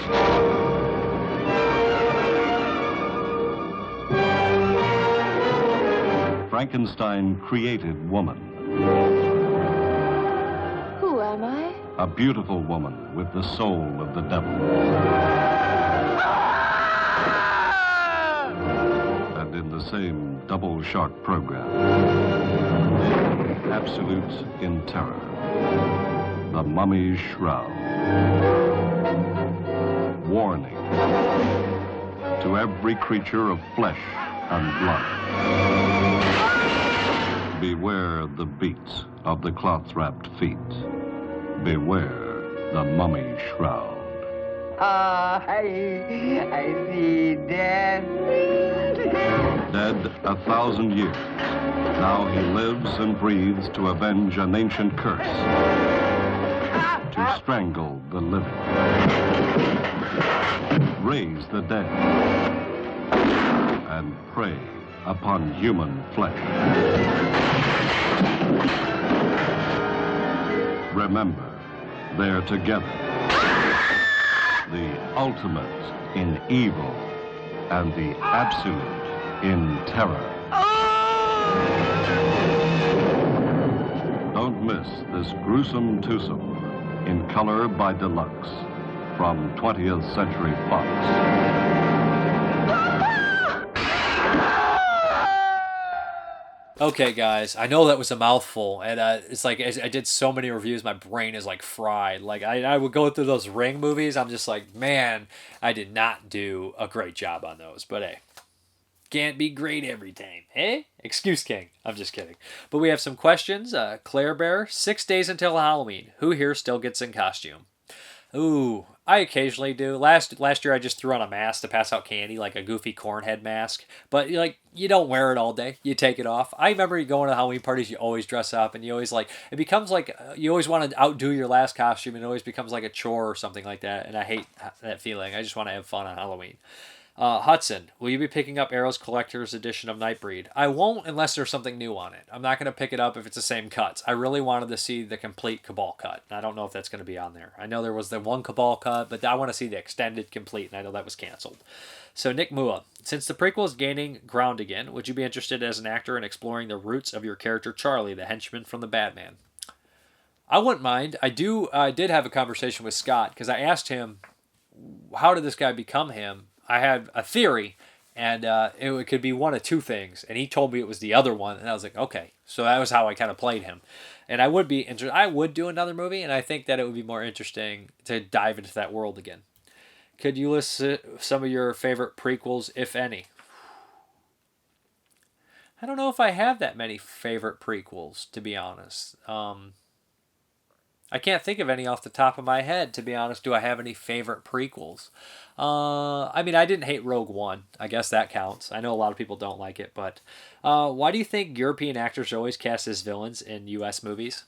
Frankenstein created woman. Who am I? A beautiful woman with the soul of the devil. And in the same double shark program, Absolute in Terror, The Mummy's Shroud. Warning to every creature of flesh and blood. Beware the beats of the cloth-wrapped feet. Beware the Mummy Shroud. I see death. Dead 1,000 years, now he lives and breathes to avenge an ancient curse. To strangle the living. Raise the dead. And prey upon human flesh. Remember, they're together. The ultimate in evil and the absolute in terror. Don't miss this gruesome twosome in color by Deluxe. from 20th Century Fox. Okay, guys, I know that was a mouthful, and it's like I did so many reviews, my brain is like fried. Like I would go through those Ring movies, I'm just like, man, I did not do a great job on those. But hey, can't be great every time, eh? Excuse King. I'm just kidding. But we have some questions. Claire Bear, 6 days until Halloween. Who here still gets in costume? Ooh, I occasionally do. Last year I just threw on a mask to pass out candy, like a goofy corn head mask. But you don't wear it all day. You take it off. I remember you going to Halloween parties, you always dress up, and you always it becomes like you always want to outdo your last costume, and it always becomes like a chore or something like that. And I hate that feeling. I just want to have fun on Halloween. Hudson, will you be picking up Arrow's Collector's Edition of Nightbreed? I won't unless there's something new on it. I'm not going to pick it up if it's the same cuts. I really wanted to see the complete Cabal cut. I don't know if that's going to be on there. I know there was the one Cabal cut, but I want to see the extended complete, and I know that was canceled. So Nick Mua, since the prequel is gaining ground again, would you be interested as an actor in exploring the roots of your character Charlie, the henchman from the Batman? I wouldn't mind. I did have a conversation with Scott, because I asked him, how did this guy become him? I had a theory, and it could be one of two things, and he told me it was the other one, and I was like, okay. So that was how I kind of played him. And I would be interested. I would do another movie, and I think that it would be more interesting to dive into that world again. Could you list some of your favorite prequels, if any? I don't know if I have that many favorite prequels, to be honest. I can't think of any off the top of my head, to be honest. Do I have any favorite prequels? I mean, I didn't hate Rogue One. I guess that counts. I know a lot of people don't like it, but why do you think European actors are always cast as villains in U.S. movies?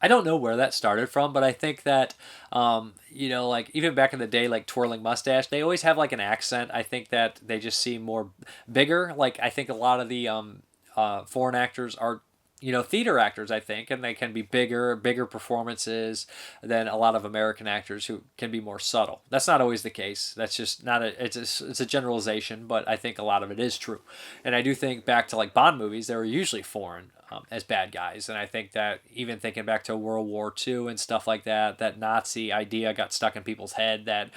I don't know where that started from, but I think that, even back in the day, like Twirling Mustache, they always have like an accent. I think that they just seem more bigger. Like, I think a lot of the foreign actors are theater actors, I think, and they can be bigger performances than a lot of American actors who can be more subtle. That's not always the case. That's just not it's a generalization, but I think a lot of it is true. And I do think back to like Bond movies, they were usually foreign as bad guys. And I think that even thinking back to World War II and stuff like that, that Nazi idea got stuck in people's head that,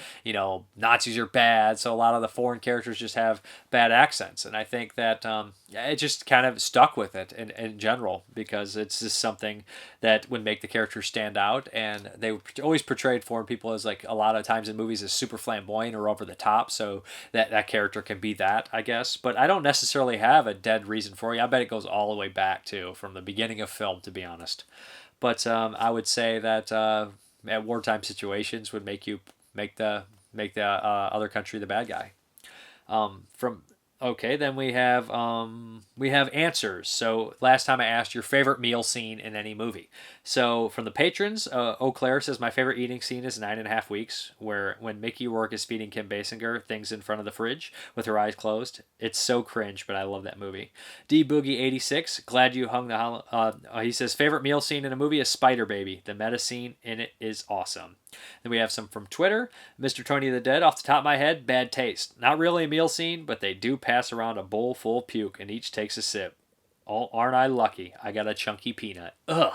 Nazis are bad. So a lot of the foreign characters just have bad accents. And I think that it just kind of stuck with it in general, because it's just something that would make the characters stand out. And they were always portrayed foreign people as, like, a lot of times in movies as super flamboyant or over the top. So that character can be that, I guess. But I don't necessarily have a dead reason for you. I bet it goes all the way back to from the beginning of film, to be honest. But I would say that at wartime situations would make the other country the bad guy. Okay, then we have answers. So last time I asked your favorite meal scene in any movie. So from the patrons, Eau Claire says, my favorite eating scene is 9.5 Weeks, when Mickey Rourke is feeding Kim Basinger things in front of the fridge with her eyes closed. It's so cringe, but I love that movie. D Boogie 86, glad you hung the he says, favorite meal scene in a movie is Spider Baby. The meta scene in it is awesome. Then we have some from Twitter. Mr. Tony the Dead, off the top of my head, bad taste. Not really a meal scene, but they do pass around a bowl full of puke and each takes a sip. Oh, aren't I lucky? I got a chunky peanut. Ugh.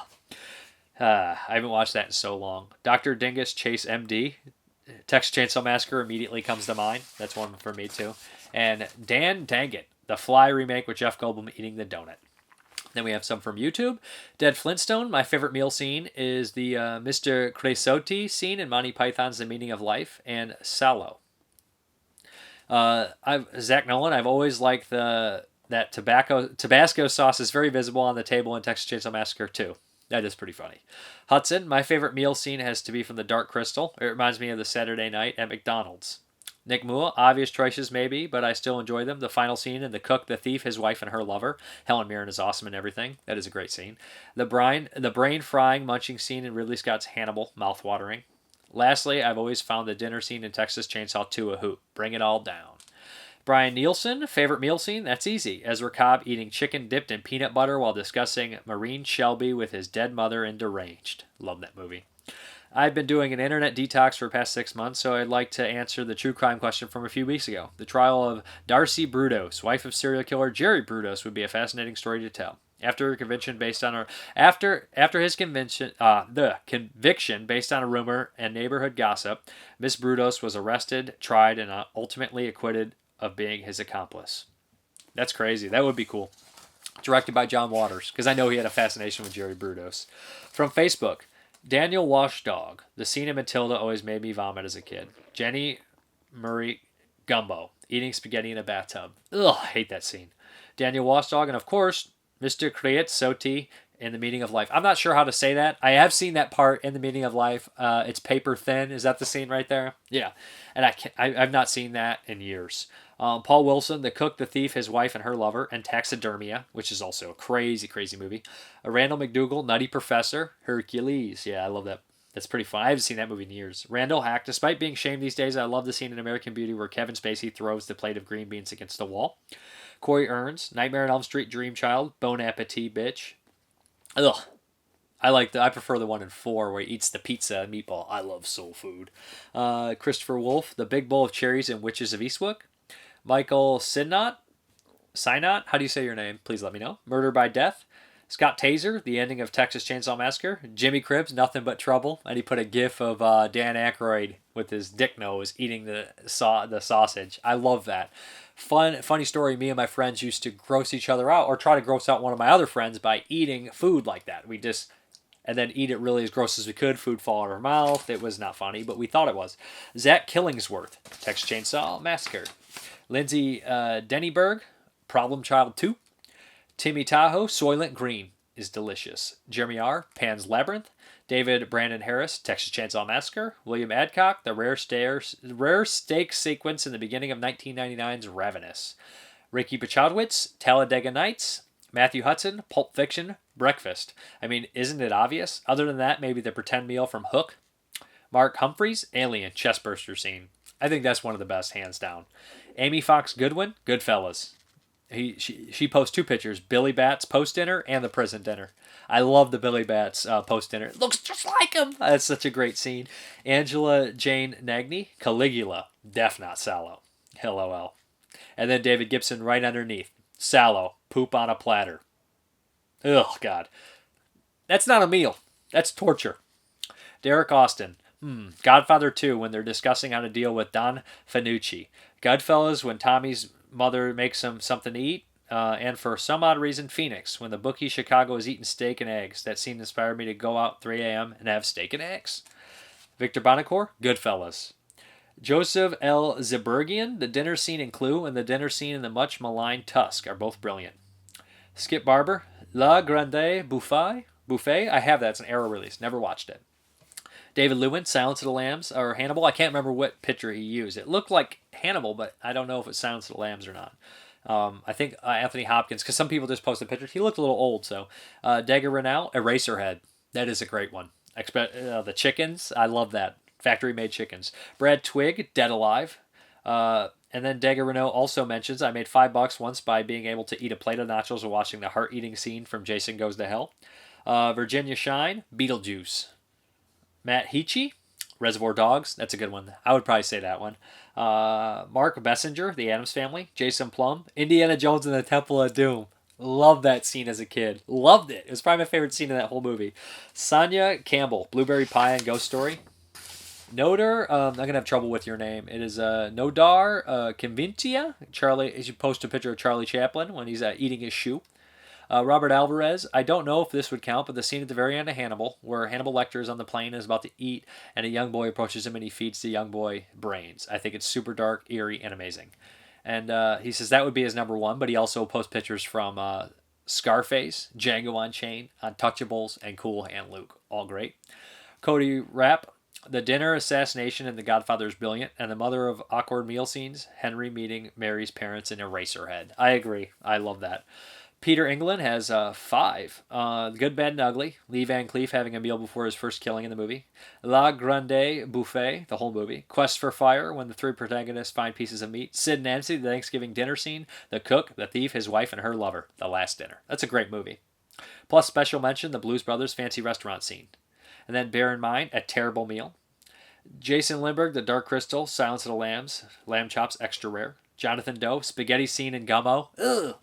I haven't watched that in so long. Dr. Dingus Chase MD. Texas Chainsaw Massacre immediately comes to mind. That's one for me too. And Dan Dangit, the Fly remake with Jeff Goldblum eating the donut. Then we have some from YouTube. Dead Flintstone, my favorite meal scene is the Mr. Cresotti scene in Monty Python's The Meaning of Life, and Sallow. Zach Nolan, I've always liked that Tabasco sauce is very visible on the table in Texas Chainsaw Massacre 2. That is pretty funny. Hudson, my favorite meal scene has to be from The Dark Crystal. It reminds me of the Saturday night at McDonald's. Nick Mua, obvious choices maybe, but I still enjoy them. The final scene in The Cook, the Thief, his wife, and her lover. Helen Mirren is awesome in everything. That is a great scene. The brain frying munching scene in Ridley Scott's Hannibal, mouth-watering. Lastly, I've always found the dinner scene in Texas Chainsaw 2 a hoot. Bring it all down. Brian Nielsen, favorite meal scene? That's easy. Ezra Cobb eating chicken dipped in peanut butter while discussing Maureen Shelby with his dead mother in Deranged. Love that movie. I've been doing an internet detox for the past 6 months, so I'd like to answer the true crime question from a few weeks ago. The trial of Darcy Brudos, wife of serial killer Jerry Brudos, would be a fascinating story to tell. After his conviction based on a rumor and neighborhood gossip, Miss Brudos was arrested, tried, and ultimately acquitted of being his accomplice. That's crazy. That would be cool. Directed by John Waters, because I know he had a fascination with Jerry Brudos. From Facebook, Daniel Washdog. The scene in Matilda always made me vomit as a kid. Jenny Murray Gumbo, eating spaghetti in a bathtub. Ugh, I hate that scene. Daniel Washdog, and of course, Mr. Kriyat Soti in The Meaning of Life. I'm not sure how to say that. I have seen that part in The Meaning of Life. It's paper thin. Is that the scene right there? Yeah. And I've not seen that in years. Paul Wilson, The Cook, The Thief, His Wife, and Her Lover, and Taxidermia, which is also a crazy, crazy movie. Randall McDougall, Nutty Professor, Hercules. Yeah, I love that. That's pretty fun. I haven't seen that movie in years. Randall Hack, despite being shamed these days, I love the scene in American Beauty where Kevin Spacey throws the plate of green beans against the wall. Corey Ernst, Nightmare on Elm Street, Dream Child, Bon Appetit, bitch. Ugh. I prefer the one in 4 where he eats the pizza and meatball. I love soul food. Christopher Wolfe, The Big Bowl of Cherries and Witches of Eastwick. Michael Sinot, how do you say your name? Please let me know. Murder by Death. Scott Taser, The Ending of Texas Chainsaw Massacre. Jimmy Cribbs, Nothing But Trouble. And he put a gif of Dan Aykroyd with his dick nose eating the sausage. I love that. Funny story, me and my friends used to gross each other out or try to gross out one of my other friends by eating food like that. And then eat it really as gross as we could. Food fall out of our mouth. It was not funny, but we thought it was. Zach Killingsworth, Texas Chainsaw Massacre. Lindsay Dennyberg, Problem Child 2. Timmy Tahoe, Soylent Green is delicious. Jeremy R., Pan's Labyrinth. David Brandon Harris, Texas Chainsaw Massacre. William Adcock, The Rare Steak Sequence in the beginning of 1999's Ravenous. Ricky Bachowicz, Talladega Nights. Matthew Hudson, Pulp Fiction, Breakfast. I mean, isn't it obvious? Other than that, maybe the pretend meal from Hook. Mark Humphreys, Alien, chestburster scene. I think that's one of the best, hands down. Amy Fox Goodwin, Goodfellas. She posts 2 pictures, Billy Bats post-dinner and the prison dinner. I love the Billy Bats post-dinner. It looks just like him. That's such a great scene. Angela Jane Nagney, Caligula, Deaf Not Sallow. LOL. And then David Gibson right underneath. Sallow, poop on a platter. Ugh, God. That's not a meal. That's torture. Derek Austin. Godfather 2 when they're discussing how to deal with Don Fanucci. Goodfellas when Tommy's mother makes him something to eat. And for some odd reason, Phoenix when the bookie Chicago is eating steak and eggs. That scene inspired me to go out 3 a.m. and have steak and eggs. Victor Bonacore, Goodfellas. Joseph L. Zebergian, the dinner scene in Clue and the dinner scene in the much maligned Tusk are both brilliant. Skip Barber, La Grande Buffet. I have that. It's an Arrow release. Never watched it. David Lewin, Silence of the Lambs, or Hannibal. I can't remember what picture he used. It looked like Hannibal, but I don't know if it's Silence of the Lambs or not. I think Anthony Hopkins, because some people just posted pictures. He looked a little old, so. Dagger Renau, Eraserhead. That is a great one. The chickens, I love that. Factory-made chickens. Brad Twigg, Dead Alive. And then Dagger Renault also mentions, I made $5 once by being able to eat a plate of nachos while watching the heart-eating scene from Jason Goes to Hell. Virginia Shine, Beetlejuice. Matt Heachy, Reservoir Dogs. That's a good one. I would probably say that one. Mark Bessinger, The Addams Family. Jason Plum, Indiana Jones and the Temple of Doom. Loved that scene as a kid. Loved it. It was probably my favorite scene in that whole movie. Sonia Campbell, Blueberry Pie and Ghost Story. Nodar, I'm going to have trouble with your name. It is Nodar Convintia. Charlie, you post a picture of Charlie Chaplin when he's eating his shoe. Robert Alvarez, I don't know if this would count, but the scene at the very end of Hannibal, where Hannibal Lecter is on the plane and is about to eat, and a young boy approaches him and he feeds the young boy brains. I think it's super dark, eerie, and amazing. And he says that would be his number 1, but he also posts pictures from Scarface, Django Unchained, Untouchables, and Cool Hand Luke. All great. Cody Rapp, The Dinner Assassination in The Godfather is brilliant, and the mother of awkward meal scenes, Henry meeting Mary's parents in Eraserhead. I agree. I love that. Peter England has 5. Good, Bad, and Ugly. Lee Van Cleef having a meal before his first killing in the movie. La Grande Buffet, the whole movie. Quest for Fire, when the 3 protagonists find pieces of meat. Sid and Nancy, the Thanksgiving dinner scene. The Cook, the Thief, his wife, and her lover. The Last Dinner. That's a great movie. Plus special mention, the Blues Brothers fancy restaurant scene. And then bear in mind, A Terrible Meal. Jason Lindbergh, The Dark Crystal, Silence of the Lambs, Lamb Chops, extra rare. Jonathan Doe, Spaghetti Scene in Gummo. Ugh.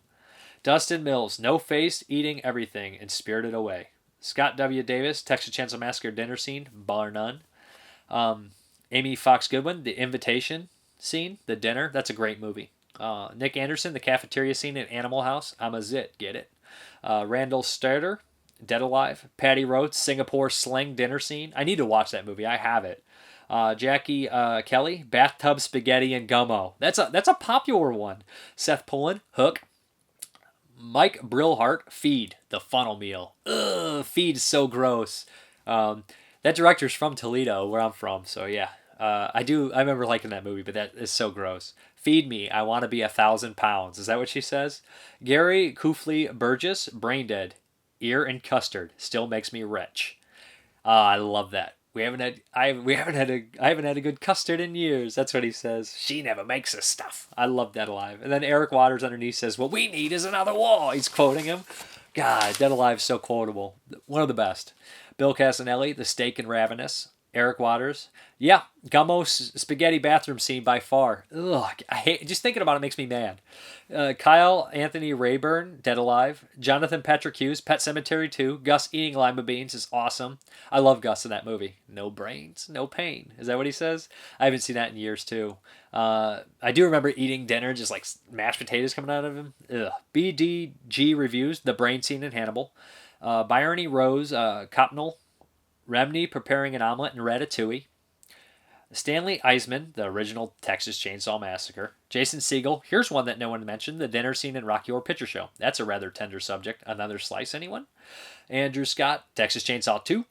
Dustin Mills, No Face, Eating Everything, and Spirited Away. Scott W. Davis, Texas Chainsaw Massacre dinner scene, bar none. Amy Fox Goodwin, The Invitation scene, the dinner. That's a great movie. Nick Anderson, the cafeteria scene in Animal House. I'm a zit, get it. Randall Starter, Dead Alive. Patty Rhodes, Singapore Sling dinner scene. I need to watch that movie. I have it. Jackie Kelly, Bathtub Spaghetti and Gummo. That's a popular one. Seth Pullen, Hook. Mike Brillhart, Feed, The Funnel Meal. Ugh, Feed is so gross. That director's from Toledo, where I'm from, so yeah. I remember liking that movie, but that is so gross. Feed Me, I Want to Be 1,000 Pounds. Is that what she says? Gary Kufli Burgess, Brain Dead, Ear and Custard, Still Makes Me Rich. I love that. I haven't had a good custard in years. That's what he says. She never makes us stuff. I love Dead Alive. And then Eric Waters underneath says, what we need is another war. He's quoting him. God, Dead Alive is so quotable. One of the best. Bill Casanelli, The Steak and Ravenous. Eric Waters. Yeah, Gummo spaghetti bathroom scene by far. Ugh, I hate, just thinking about it makes me mad. Kyle Anthony Rayburn, Dead Alive. Jonathan Patrick Hughes, Pet Sematary 2. Gus eating lima beans is awesome. I love Gus in that movie. No brains, no pain. Is that what he says? I haven't seen that in years too. I do remember eating dinner, just like mashed potatoes coming out of him. Ugh. BDG Reviews, The Brain Scene in Hannibal. Bryony Rose, Copnell. Remney preparing an omelet in Ratatouille. Stanley Eisman, the original Texas Chainsaw Massacre. Jason Segel, here's one that no one mentioned, the dinner scene in Rocky Horror Picture Show. That's a rather tender subject. Another slice, anyone? Andrew Scott, Texas Chainsaw 2.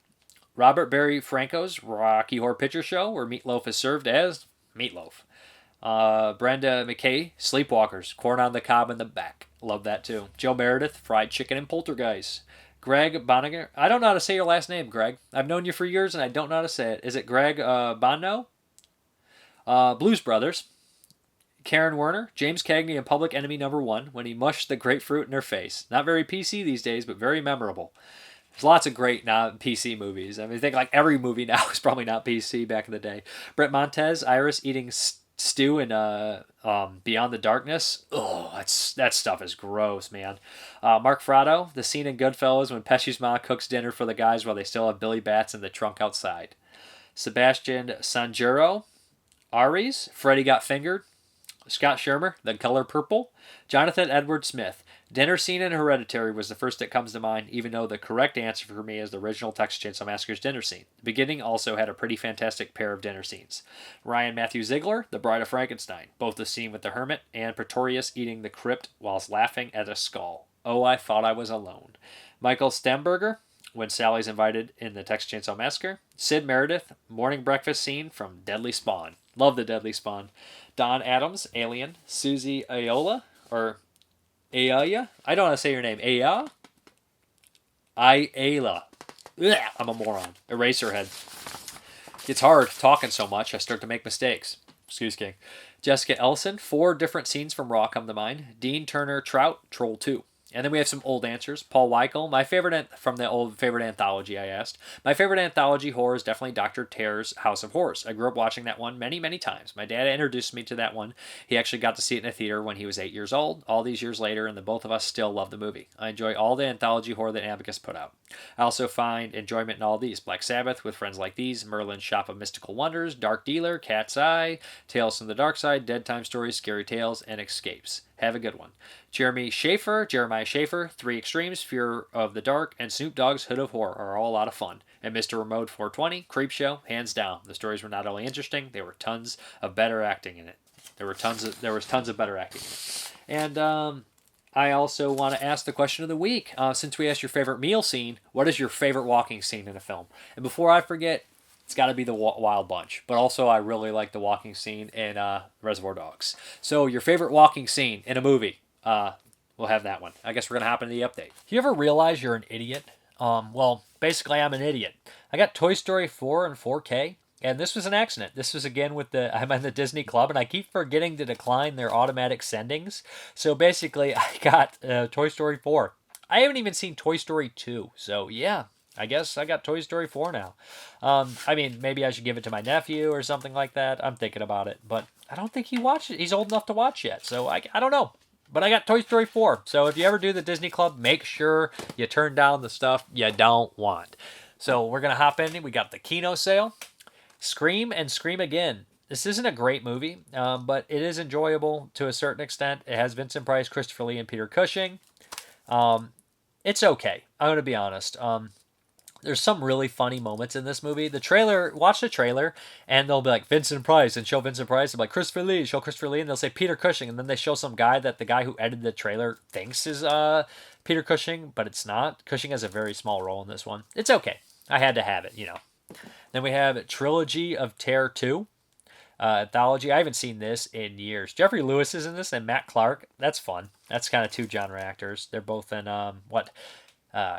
Robert Barry Franco's Rocky Horror Picture Show, where Meatloaf is served as Meatloaf. Brenda McKay, Sleepwalkers, corn on the cob in the back. Love that too. Joe Meredith, Fried Chicken and Poltergeist. Greg Bonniger. I don't know how to say your last name, Greg. I've known you for years and I don't know how to say it. Is it Greg Bonno? Blues Brothers. Karen Werner. James Cagney in Public Enemy No. 1 when he mushed the grapefruit in her face. Not very PC these days, but very memorable. There's lots of great PC movies. I mean, I think like every movie now is probably not PC back in the day. Brett Montez, Iris eating stew in Beyond the Darkness. Oh, that stuff is gross, man. Mark Fratto, the scene in Goodfellas when Pesci's mom cooks dinner for the guys while they still have Billy Bats in the trunk outside. Sebastian Sanjuro, Aries, Freddy Got Fingered. Scott Shermer, The Color Purple. Jonathan Edward Smith, dinner scene in Hereditary was the first that comes to mind, even though the correct answer for me is the original Texas Chainsaw Massacre's dinner scene. The beginning also had a pretty fantastic pair of dinner scenes. Ryan Matthew Ziegler, The Bride of Frankenstein, both the scene with the hermit and Pretorius eating the crypt whilst laughing at a skull. Oh, I thought I was alone. Michael Stemberger, when Sally's invited in the Texas Chainsaw Massacre. Sid Meredith, morning breakfast scene from Deadly Spawn. Love the Deadly Spawn. Don Adams, Alien. Susie Ayola, or Ayala? I don't know how to say your name. Ayala? Ayala. I'm a moron. Eraserhead. It's hard talking so much, I start to make mistakes. Excuse King. Jessica Elson, 4 different scenes from Raw come to mind. Dean Turner Trout, Troll 2. And then we have some old answers. Paul Weichel, my favorite from the old favorite anthology I asked. My favorite anthology horror is definitely Dr. Terror's House of Horrors. I grew up watching that one many, many times. My dad introduced me to that one. He actually got to see it in a theater when he was 8 years old. All these years later, and the both of us still love the movie. I enjoy all the anthology horror that Amicus put out. I also find enjoyment in all these. Black Sabbath, With Friends Like These, Merlin's Shop of Mystical Wonders, Dark Dealer, Cat's Eye, Tales from the Dark Side, Dead Time Stories, Scary Tales, and Escapes. Have a good one. Jeremiah Schaefer, 3 Extremes, Fear of the Dark, and Snoop Dogg's Hood of Horror are all a lot of fun. And Mr. Remote 420, Creepshow, hands down. The stories were not only interesting, there were tons of better acting in it. There was tons of better acting in it. And I also want to ask the question of the week. Since we asked your favorite meal scene, what is your favorite walking scene in a film? And before I forget, it's got to be the Wild Bunch. But also, I really like the walking scene in Reservoir Dogs. So, your favorite walking scene in a movie. We'll have that one. I guess we're going to hop into the update. You ever realize you're an idiot? Well, basically, I'm an idiot. I got Toy Story 4 in 4K. And this was an accident. This was again I'm in the Disney Club, and I keep forgetting to decline their automatic sendings. So basically, I got Toy Story 4. I haven't even seen Toy Story 2. So yeah, I guess I got Toy Story 4 now. I mean, maybe I should give it to my nephew or something like that. I'm thinking about it, but I don't think he watched it. He's old enough to watch yet, so I don't know. But I got Toy Story 4, so if you ever do the Disney Club, make sure you turn down the stuff you don't want. So we're going to hop in. We got the Kino sale. Scream and Scream Again. This isn't a great movie, but it is enjoyable to a certain extent. It has Vincent Price, Christopher Lee, and Peter Cushing. It's okay. I'm going to be honest. There's some really funny moments in this movie. The trailer, watch the trailer, and they'll be like, Vincent Price, and show Vincent Price. They'll be like, Christopher Lee, show Christopher Lee, and they'll say Peter Cushing, and then they show some guy that the guy who edited the trailer thinks is Peter Cushing, but it's not. Cushing has a very small role in this one. It's okay. I had to have it, you know. Then we have Trilogy of Terror 2. Anthology. I haven't seen this in years. Jeffrey Lewis is in this, and Matt Clark. That's fun. That's kind of two genre actors. They're both in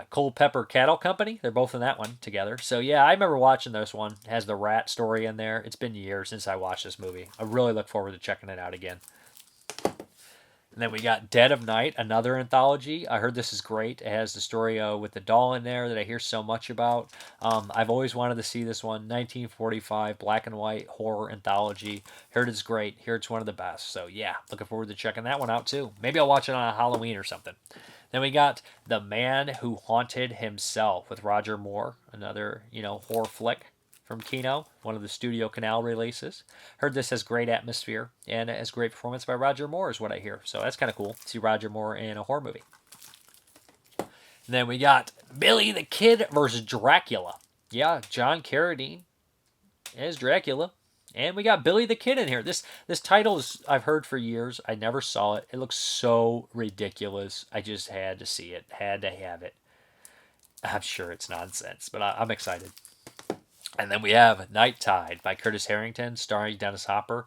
Cold Pepper Cattle Company. They're both in that one together. So yeah, I remember watching this one. It has the rat story in there. It's been years since I watched this movie. I really look forward to checking it out again. And then we got Dead of Night, another anthology. I heard this is great. It has the story with the doll in there that I hear so much about. I've always wanted to see this one. 1945 black and white horror anthology. Heard it's great. Heard it's one of the best. So yeah, looking forward to checking that one out too. Maybe I'll watch it on a Halloween or something. Then we got The Man Who Haunted Himself with Roger Moore, another, horror flick from Kino, one of the Studio Canal releases. Heard this has great atmosphere, and it has great performance by Roger Moore is what I hear. So that's kind of cool to see Roger Moore in a horror movie. And then we got Billy the Kid vs. Dracula. Yeah, John Carradine as Dracula. And we got Billy the Kid in here. This title is I've heard for years. I never saw it. It looks so ridiculous. I just had to see it. Had to have it. I'm sure it's nonsense, but I'm excited. And then we have Night Tide by Curtis Harrington, starring Dennis Hopper.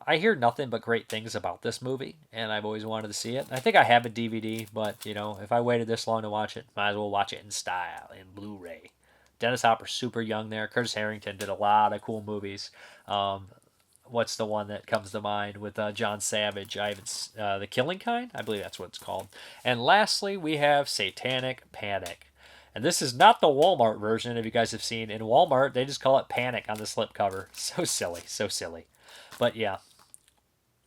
I hear nothing but great things about this movie, and I've always wanted to see it. I think I have a DVD, but, if I waited this long to watch it, might as well watch it in style, in Blu-ray. Dennis Hopper's super young there. Curtis Harrington did a lot of cool movies. What's the one that comes to mind with John Savage? The Killing Kind? I believe that's what it's called. And lastly, we have Satanic Panic. And this is not the Walmart version, if you guys have seen. In Walmart, they just call it Panic on the slipcover. So silly, so silly. But yeah,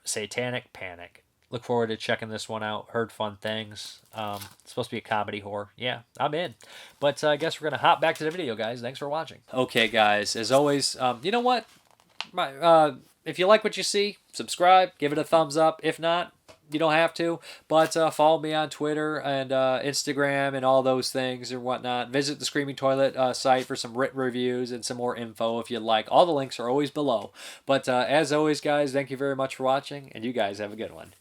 Satanic Panic. Look forward to checking this one out. Heard fun things. It's supposed to be a comedy horror. Yeah, I'm in. But I guess we're going to hop back to the video, guys. Thanks for watching. Okay, guys, as always, you know what? If you like what you see, subscribe, give it a thumbs up. If not, you don't have to, but follow me on Twitter and Instagram and all those things and whatnot. Visit the Screaming Toilet site for some written reviews and some more info if you'd like. All the links are always below. But as always, guys, thank you very much for watching, and you guys have a good one.